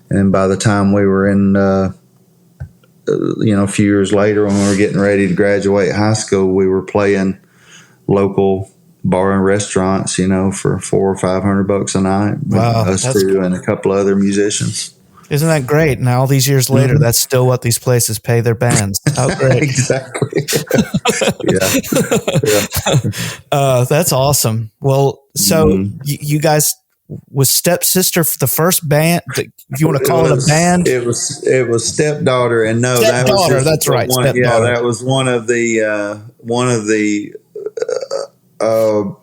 And by the time we were in, a few years later, when we were getting ready to graduate high school, we were playing local bar and restaurants, for $400 or $500 a night. Wow, us two and a couple other musicians. Isn't that great? Now, all these years later, that's still what these places pay their bands. How great! Exactly. That's awesome. Well, so you guys was Stepsister for the first band? If you want to call it a band, it was Stepdaughter, and no, Stepdaughter. that was That's right. One, Stepdaughter. that was one of the 1,000.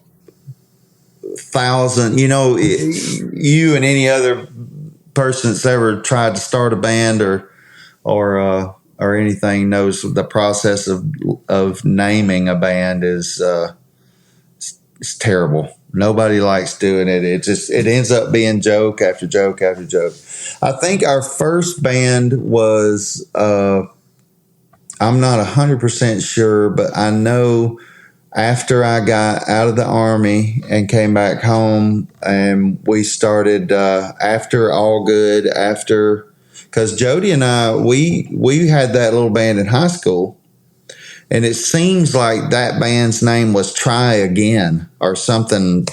You and any other person that's ever tried to start a band or anything knows the process of naming a band is it's terrible. Nobody likes doing it. It ends up being joke after joke after joke. I think our first band was I'm not 100% sure, but I know after I got out of the Army and came back home, and we started after All Good, because Jody and I, we had that little band in high school, and it seems like that band's name was Try Again or something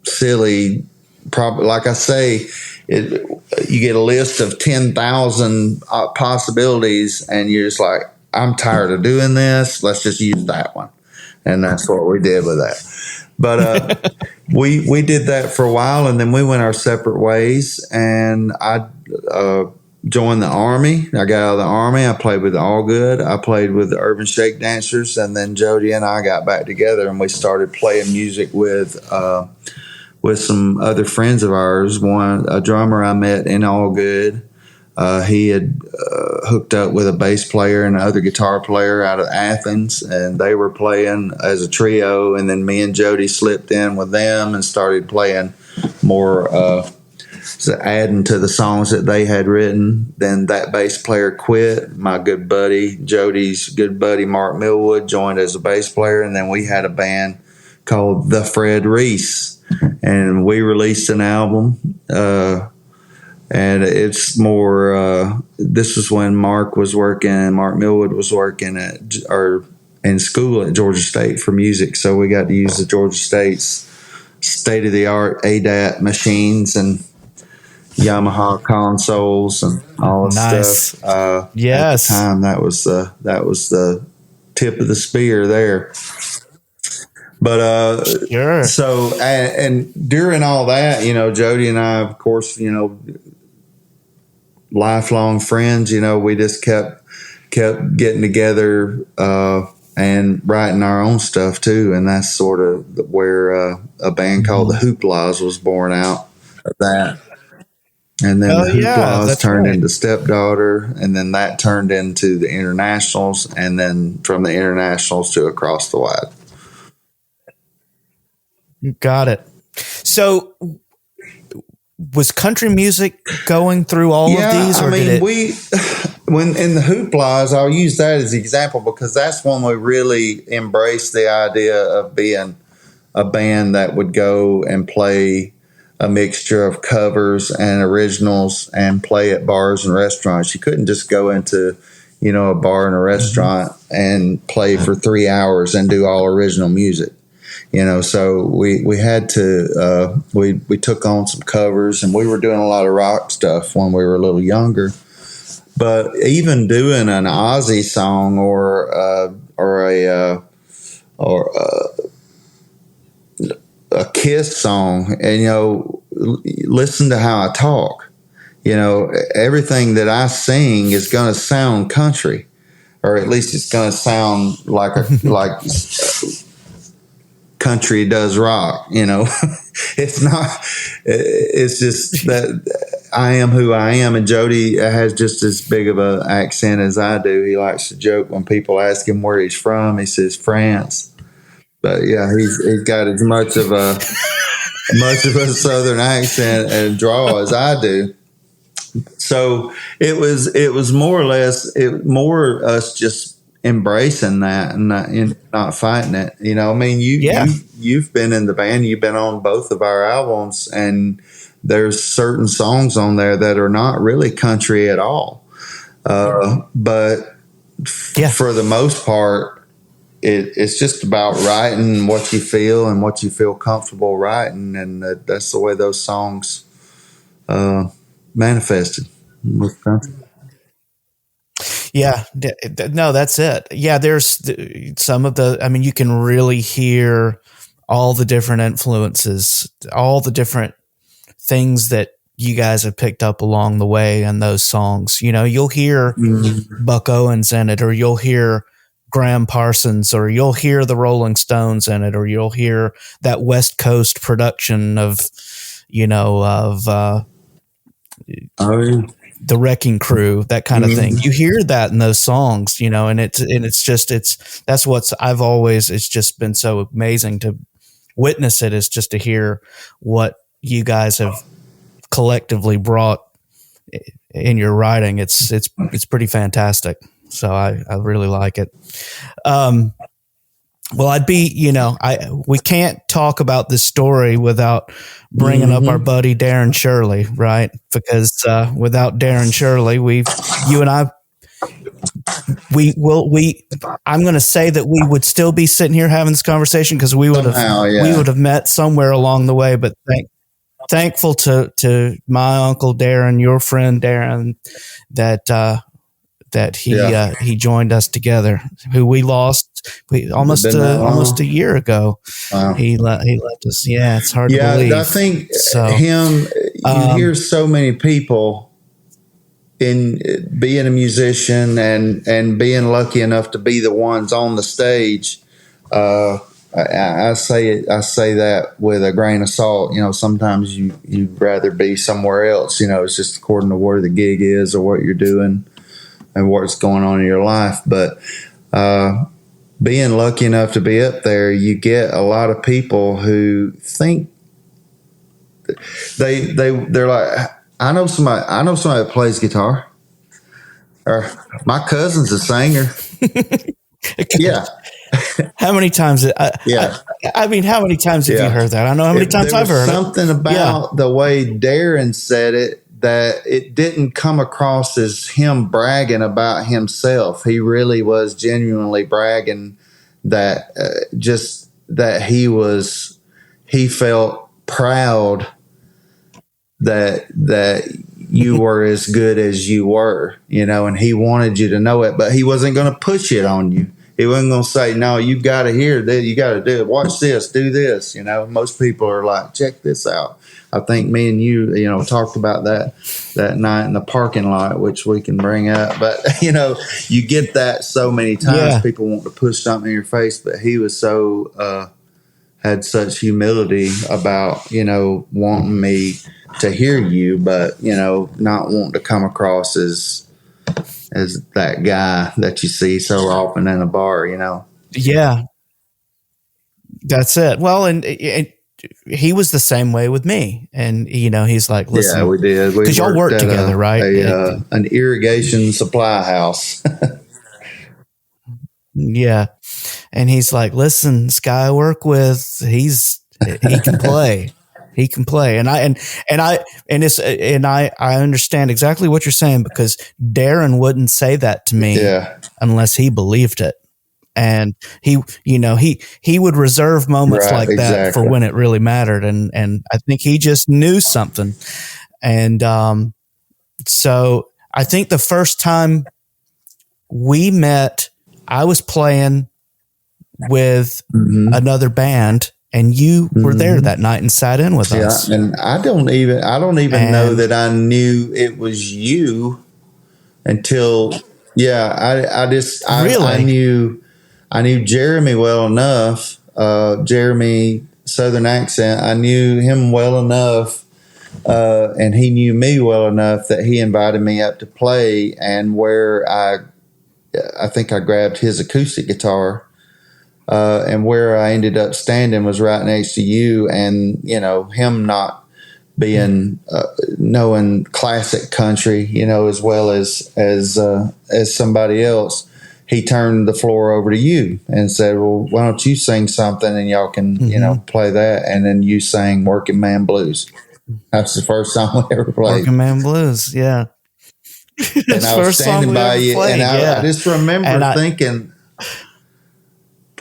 silly. Probably, like I say, you get a list of 10,000 possibilities, and you're just like, I'm tired of doing this. Let's just use that one. And that's what we did with that. But we did that for a while, and then we went our separate ways. And I joined the Army. I got out of the Army. I played with All Good. I played with the Urban Shake Dancers. And then Jody and I got back together, and we started playing music with some other friends of ours. A drummer I met in All Good. He had hooked up with a bass player and another guitar player out of Athens, and they were playing as a trio. And then me and Jody slipped in with them and started playing more, adding to the songs that they had written. Then that bass player quit. My good buddy, Jody's good buddy, Mark Millwood, joined as a bass player. And then we had a band called The Fred Reese, and we released an album. And it's more, this was when Mark Millwood was working in school at Georgia State for music. So we got to use the Georgia State's state-of-the-art ADAT machines and Yamaha consoles and all this stuff. Yes. At the time, that was the tip of the spear there. But sure. So and during all that, Jody and I, of course, lifelong friends. We just kept getting together and writing our own stuff too, and that's sort of where a band called the Hooplas was born out of that. And then the Hooplas turned into Stepdaughter, and then that turned into the Internationals, and then from the Internationals to Across the Wide. Got it. So was country music going through all of these? Or when in the Hooplas, I'll use that as an example because that's when we really embraced the idea of being a band that would go and play a mixture of covers and originals and play at bars and restaurants. You couldn't just go into, a bar and a restaurant and play for 3 hours and do all original music. So we had to, we took on some covers, and we were doing a lot of rock stuff when we were a little younger. But even doing an Ozzy song or a Kiss song, and listen to how I talk. Everything that I sing is going to sound country, or at least it's going to sound like country does rock. It's not. It's just that I am who I am, and Jody has just as big of an accent as I do. He likes to joke when people ask him where he's from. He says France. But yeah, he's got as much of a southern accent and draw as I do. So it was more or less more us just embracing that and not fighting it. You've been in the band, you've been on both of our albums, and there's certain songs on there that are not really country at all. But for the most part, it's just about writing what you feel and what you feel comfortable writing, and that's the way those songs manifested with country. Yeah, no, that's it. Yeah, there's some of the, you can really hear all the different influences, all the different things that you guys have picked up along the way in those songs. You'll hear Buck Owens in it, or you'll hear Graham Parsons, or you'll hear the Rolling Stones in it, or you'll hear that West Coast production of the Wrecking Crew, that kind of thing. You hear that in those songs, and that's what's it's just been so amazing to witness it, is just to hear what you guys have collectively brought in your writing. It's pretty fantastic. So I really like it. Well, we can't talk about this story without bringing up our buddy Darren Shirley, right? Because without Darren Shirley, I'm going to say that we would still be sitting here having this conversation, because we would have met somewhere along the way. But thankful to my uncle Darren, your friend Darren, that he joined us together, who we lost almost a year ago. Wow. He left us. Yeah, it's hard to believe. I think you hear so many people in being a musician and being lucky enough to be the ones on the stage. I say that with a grain of salt. Sometimes you'd rather be somewhere else. It's just according to where the gig is or what you're doing and what's going on in your life. But being lucky enough to be up there, you get a lot of people who think they're like, I know somebody that plays guitar, or my cousin's a singer. Yeah. How many times? How many times have you heard that? I know how many times I've heard something about the way Darren said it, that it didn't come across as him bragging about himself. He really was genuinely bragging that that he felt proud that you were as good as you were, and he wanted you to know it, but he wasn't going to push it on you. He wasn't going to say, no, you've got to hear this. You got to do it. Watch this, do this. Most people are like, check this out. I think me and you, talked about that night in the parking lot, which we can bring up. But, you get that so many times. Yeah. People want to push something in your face, but he was so, had such humility about, wanting me to hear you, but, not wanting to come across as that guy that you see so often in a bar, Yeah, that's it. Well, and he was the same way with me, and he's like, listen, yeah, we did, because y'all worked together, right? An irrigation supply house. Yeah, and he's like, listen, this guy I work with, he can play. He can play. I understand exactly what you're saying, because Darren wouldn't say that to me unless he believed it. And he would reserve moments like that for when it really mattered. And I think he just knew something. And, so I think the first time we met, I was playing with another band, and you were there that night and sat in with us. And I don't even know that I knew it was you until, I knew Jeremy well enough, Jeremy, Southern accent. I knew him well enough, and he knew me well enough that he invited me up to play, and where I think I grabbed his acoustic guitar, and where I ended up standing was right next to you, and, him not being, knowing classic country, as well as somebody else, he turned the floor over to you and said, well, why don't you sing something and y'all can, play that. And then you sang Working Man Blues. That's the first song we ever played. Working Man Blues. Yeah. And I was standing by you, played, and I just remember thinking,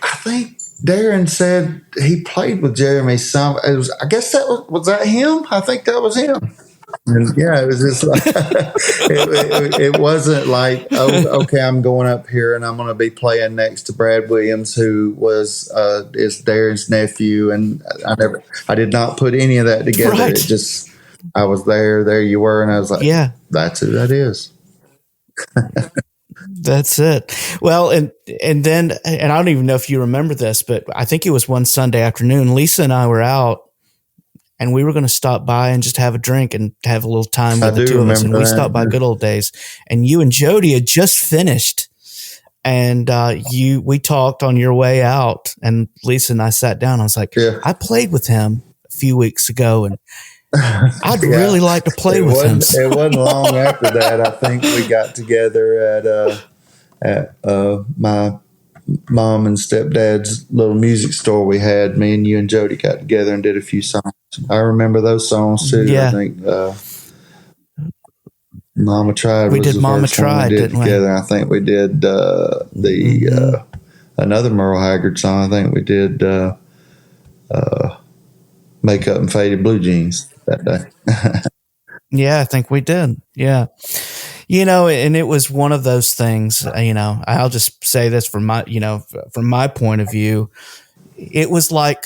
I think Darren said he played with Jeremy some. I guess that was that him? I think that was him. And it was just like, it wasn't like, oh, okay, I'm going up here and I'm going to be playing next to Brad Williams, who is Darren's nephew, and I did not put any of that together. Right. It just, I was there you were, and I was like, yeah, that's who that is. That's it. Well, and then I don't even know if you remember this, but I think it was one Sunday afternoon. Lisa and I were out, and we were going to stop by and just have a drink and have a little time with the two of us. And we stopped by Good Old Days, and you and Jody had just finished, and we talked on your way out, and Lisa and I sat down. I was like, I played with him a few weeks ago, and I'd really like to play with him. It wasn't long after that. I think we got together at my mom and stepdad's little music store we had. Me and you and Jody got together and did a few songs. I remember those songs too. Yeah. I think Mama Tried. We did Mama Tried, didn't we? Together. I think we did another Merle Haggard song. I think we did Makeup and Faded Blue Jeans that day. Yeah, I think we did. Yeah. And it was one of those things, I'll just say this from my point of view, it was like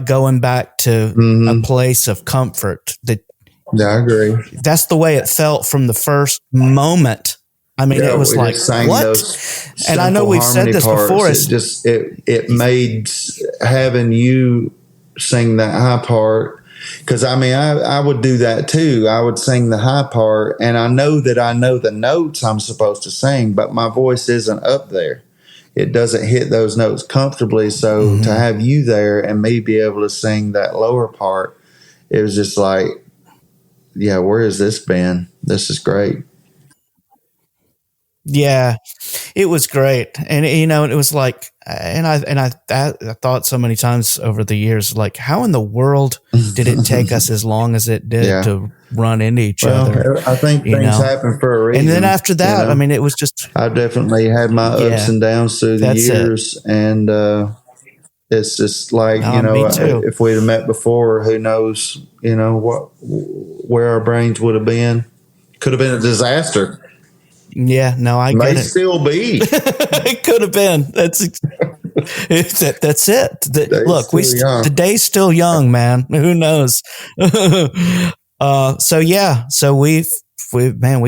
going back to a place of comfort. I agree. That's the way it felt from the first moment. I mean, it was like, what? And I know we've said this before. It made having you sing that high part. Because, I would do that too. I would sing the high part, and I know the notes I'm supposed to sing, but my voice isn't up there. It doesn't hit those notes comfortably. So to have you there and me be able to sing that lower part, it was just like, yeah, where has this been? This is great. Yeah, it was great. And, it was like, and I thought so many times over the years, like, how in the world did it take us as long as it did to run into each other? I think things happen for a reason. And then after that, it was just, I definitely had my ups and downs through the years. And, it's just like, if we'd have met before, who knows, where our brains would have been. Could have been a disaster. Yeah, no, I get it. May still be. It could have been. That's it. Look, the day's still young, man. Who knows? So we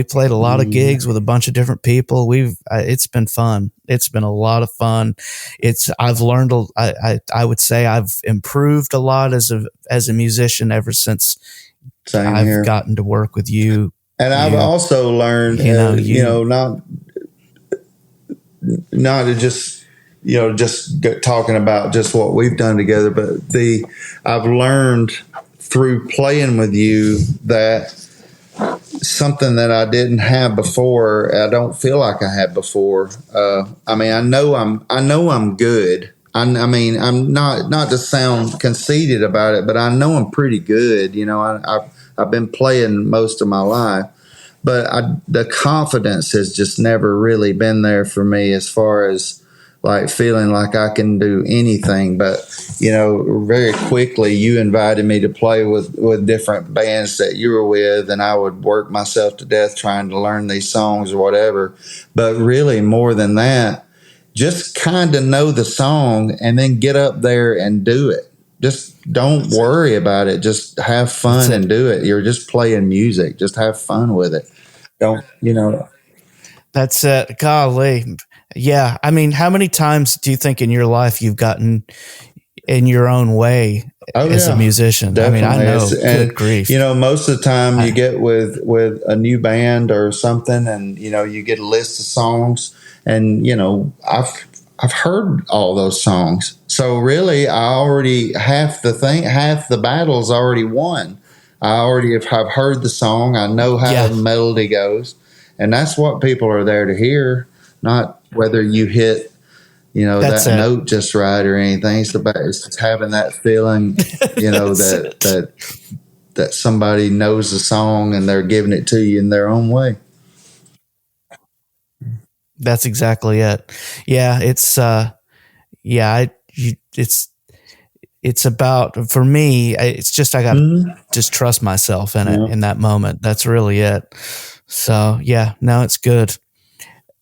played a lot of gigs with a bunch of different people. It's been fun. It's been a lot of fun. I've learned. I would say I've improved a lot as a musician ever since I've gotten to work with you. And I've also learned, not to just, talking about just what we've done together, but I've learned through playing with you that something that I didn't have before, I don't feel like I had before. I know I'm good. I mean, I'm not to sound conceited about it, but I know I'm pretty good. You know, I've been playing most of my life, but the confidence has just never really been there for me as far as like feeling like I can do anything. But you know, very quickly you invited me to play with different bands that you were with, and I would work myself to death trying to learn these songs or whatever. But really, more than that, just kind of know the song and then get up there and do it. Just don't worry about it. Just have fun and do it. You're just playing music. Just have fun with it. Don't, you know. That's it. Golly. Yeah. I mean, how many times do you think in your life you've gotten in your own way as a musician? Definitely. I mean, I know. Good grief. You know, most of the time you get with a new band or something, and you know, you get a list of songs, and you know, I've heard all those songs. So really, I already half the battle's already won. I already have heard the song. I know how the melody goes, and that's what people are there to hear, not whether you hit, you know, that note just right or anything. It's just having that feeling, you know, that somebody knows the song and they're giving it to you in their own way. That's exactly it. Yeah, it's it's about, for me, it's just I got to just trust myself in it in that moment. That's really it. So, yeah, no, it's good.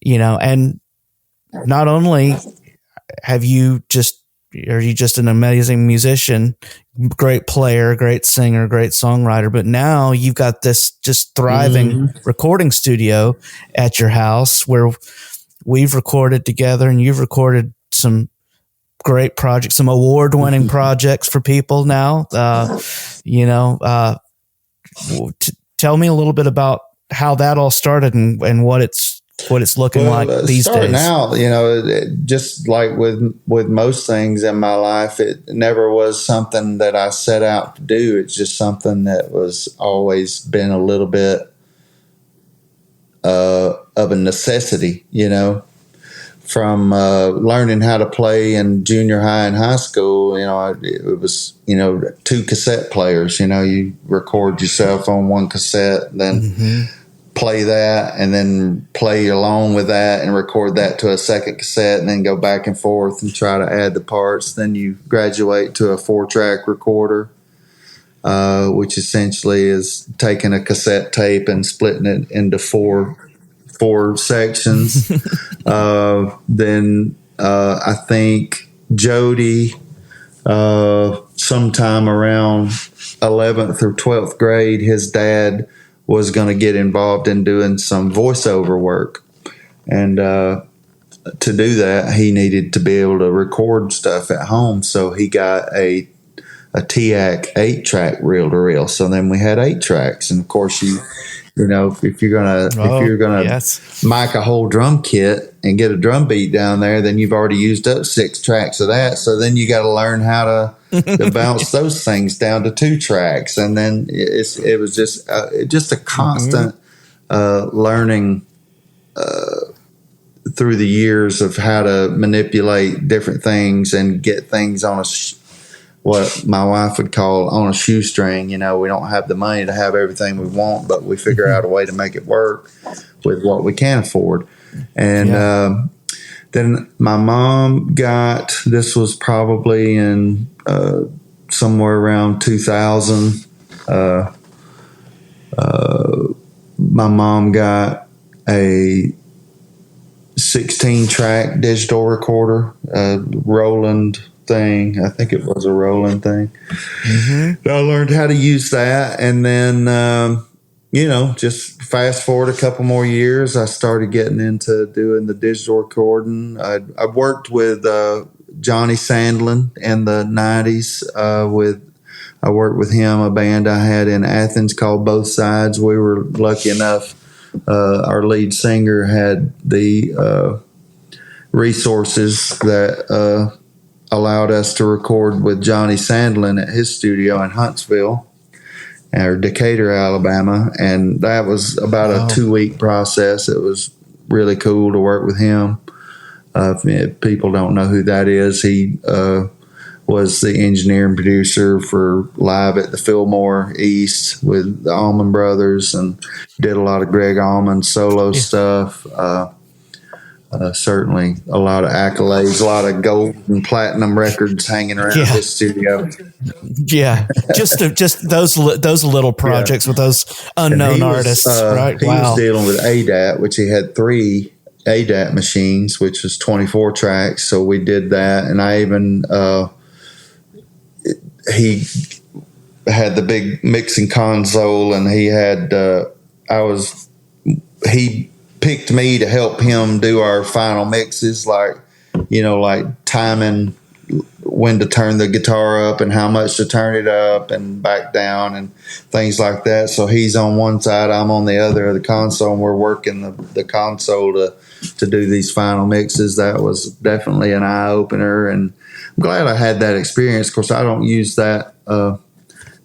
You know, and not only are you just an amazing musician, great player, great singer, great songwriter, but now you've got this just thriving recording studio at your house where we've recorded together, and you've recorded some great projects, some award-winning projects for people now. Tell me a little bit about how that all started and what it's looking like these days. Now, you know, just like with most things in my life, it never was something that I set out to do. It's just something that was always been a little bit of a necessity, you know. From learning how to play in junior high and high school, you know, it was, you know, 2 cassette players. You know, you record yourself on one cassette, then play that, and then play along with that and record that to a second cassette, and then go back and forth and try to add the parts. Then you graduate to a 4-track recorder, which essentially is taking a cassette tape and splitting it into four sections. Then I think Jody, sometime around 11th or 12th grade, his dad was going to get involved in doing some voiceover work. And to do that, he needed to be able to record stuff at home. So he got a TAC 8-track reel-to-reel. So then we had 8 tracks. And of course, you know, if you're gonna mic a whole drum kit and get a drum beat down there, then you've already used up 6 tracks of that. So then you got to learn how to bounce those things down to 2 tracks, and then it was just a constant learning through the years of how to manipulate different things and get things on what my wife would call on a shoestring. You know, we don't have the money to have everything we want, but we figure out a way to make it work with what we can afford. And then my mom this was probably in somewhere around 2000. My mom got a 16-track digital recorder, Roland thing. I think it was a Roland thing. I learned how to use that, and then you know, just fast forward a couple more years, I started getting into doing the digital recording. I worked with Johnny Sandlin in the 90s. I worked with him, a band I had in Athens called Both Sides. We were lucky enough, our lead singer had the resources that allowed us to record with Johnny Sandlin at his studio in Huntsville, or Decatur, Alabama. And that was about a 2-week process. It was really cool to work with him. If people don't know who that is, he was the engineer and producer for Live at the Fillmore East with the Allman Brothers, and did a lot of Greg Allman solo stuff. Certainly a lot of accolades, a lot of gold and platinum records hanging around his studio. Yeah, just those little projects with those unknown artists, right? He was dealing with ADAT, which he had 3 ADAT machines, which was 24 tracks. So we did that, and I even he had the big mixing console, and he had he picked me to help him do our final mixes, like timing when to turn the guitar up and how much to turn it up and back down and things like that. So he's on one side, I'm on the other of the console, and we're working the console to do these final mixes. That was definitely an eye opener, and I'm glad I had that experience. Of course, I don't use that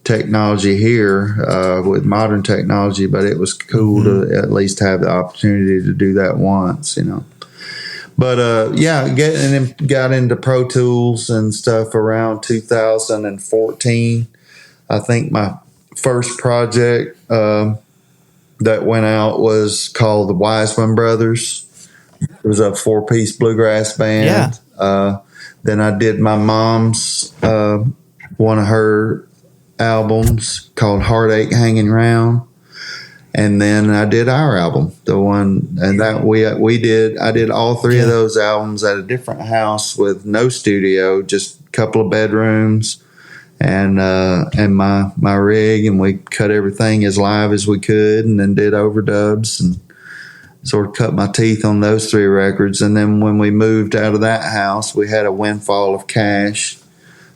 technology here with modern technology, but it was cool to at least have the opportunity to do that once, But got into Pro Tools and stuff around 2014. I think my first project that went out was called the Wiseman Brothers. It was a 4-piece bluegrass band. Then I did my mom's one of her albums called Heartache Hanging Round. And then I did our album, the one, and that I did all 3 of those albums at a different house with no studio, just a couple of bedrooms and my rig, and we cut everything as live as we could, and then did overdubs and sort of cut my teeth on those 3 records. And then when we moved out of that house, we had a windfall of cash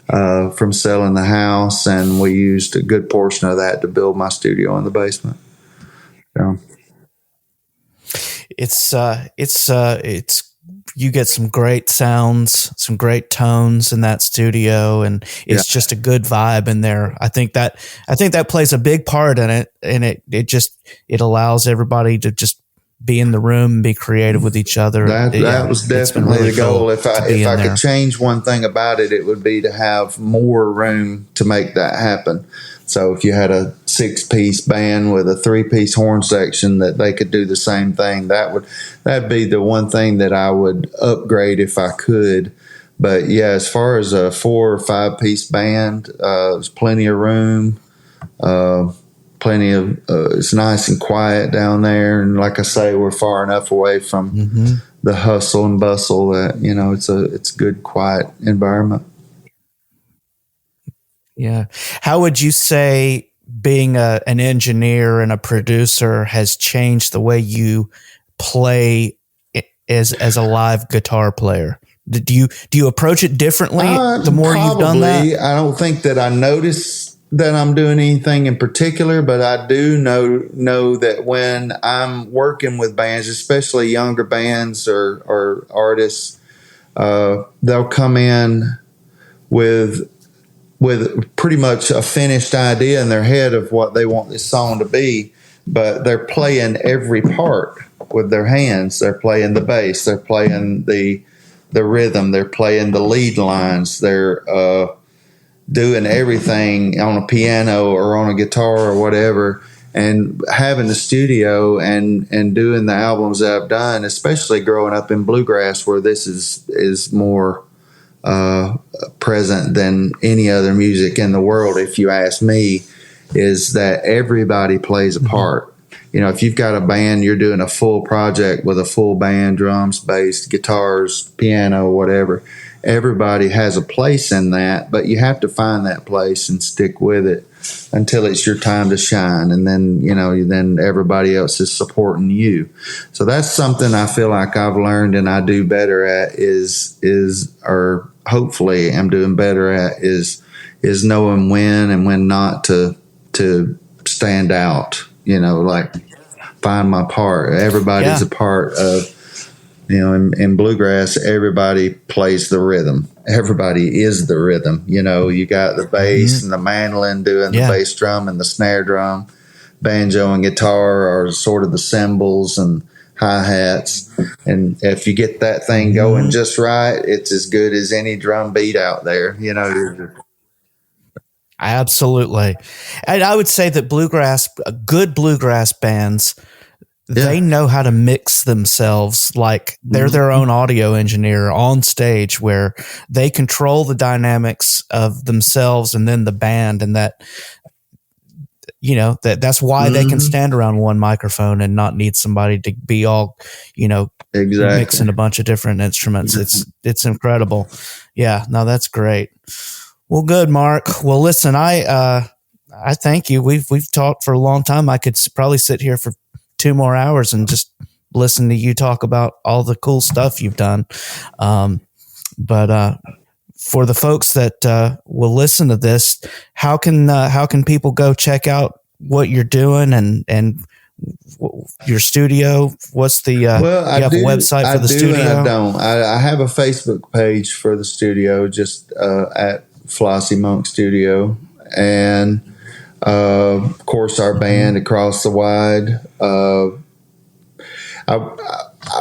from selling the house, and we used a good portion of that to build my studio in the basement. Yeah. It's you get some great sounds, some great tones in that studio, and it's just a good vibe in there. I think that plays a big part in it, and it allows everybody to just be in the room and be creative with each other. That was definitely really the goal. Cool if I could change one thing about it, it would be to have more room to make that happen. So if you had a 6-piece band with a 3-piece horn section that they could do the same thing, that'd be the one thing that I would upgrade if I could. But yeah, as far as a 4 or 5-piece band, there's plenty of room, plenty of. It's nice and quiet down there, and like I say, we're far enough away from the hustle and bustle that it's a good, quiet environment. Yeah. How would you say being an engineer and a producer has changed the way you play as a live guitar player? Do you approach it differently the more you've done that? I don't think that I notice that I'm doing anything in particular, but I do know that when I'm working with bands, especially younger bands or artists, they'll come in with pretty much a finished idea in their head of what they want this song to be, but they're playing every part with their hands. They're playing the bass, they're playing the rhythm, they're playing the lead lines, they're doing everything on a piano or on a guitar or whatever. And having the studio and doing the albums that I've done, especially growing up in bluegrass where this is more present than any other music in the world, if you ask me, is that everybody plays a part. If you've got a band, you're doing a full project with a full band, drums, bass, guitars, piano, whatever. Everybody has a place in that, but you have to find that place and stick with it until it's your time to shine. And then, then everybody else is supporting you. So that's something I feel like I've learned and I do better at or hopefully I'm doing better at is knowing when and when not to stand out, like find my part. Everybody's a part of, in bluegrass, everybody plays the rhythm. Everybody is the rhythm. You got the bass and the mandolin doing the bass drum and the snare drum. Banjo and guitar are sort of the cymbals, and hi-hats. And if you get that thing going just right, it's as good as any drum beat out there. You know, Absolutely. And I would say that good bluegrass bands, they know how to mix themselves. Like they're their own audio engineer on stage, where they control the dynamics of themselves and then the band. And that, you know, that's why they can stand around one microphone and not need somebody to be all, you know, mixing a bunch of different instruments. It's incredible. Yeah, no, that's great. Well, good, Mark. Well, listen, I thank you. We've talked for a long time. I could probably sit here for 2 more hours and just listen to you talk about all the cool stuff you've done. But for the folks that will listen to this, how can people go check out what you're doing and your studio? What's the you have a website for the studio? I don't. I have a Facebook page for the studio, just at Flossy Monk Studio, and of course our band Across the Wide.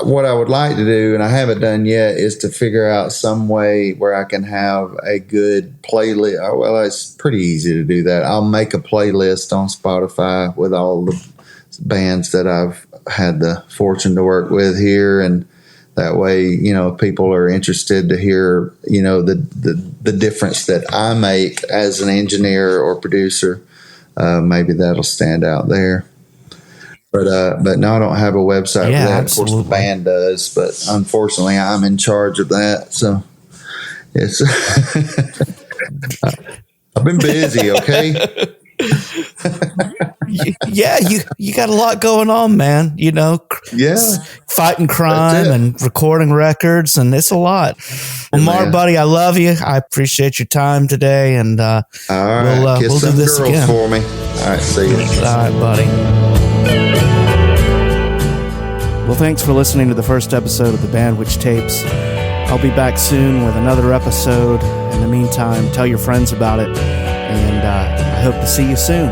What I would like to do, and I haven't done yet, is to figure out some way where I can have a good playlist. Well, it's pretty easy to do that. I'll make a playlist on Spotify with all the bands that I've had the fortune to work with here, and that way, you know, people are interested to hear, you know, the difference that I make as an engineer or producer. Maybe that'll stand out there. But no, I don't have a website for that. Absolutely. Of course, the band does, but unfortunately, I'm in charge of that. So it's I've been busy. Okay. Yeah, you got a lot going on, man. You know, fighting crime and recording records, and it's a lot. Well, Mark, buddy, I love you. I appreciate your time today, and all right, we'll do this girls again for me. All right, see you. All right, buddy. Well, thanks for listening to the first episode of the Bandwich Tapes. I'll be back soon with another episode. In the meantime, tell your friends about it, and I hope to see you soon.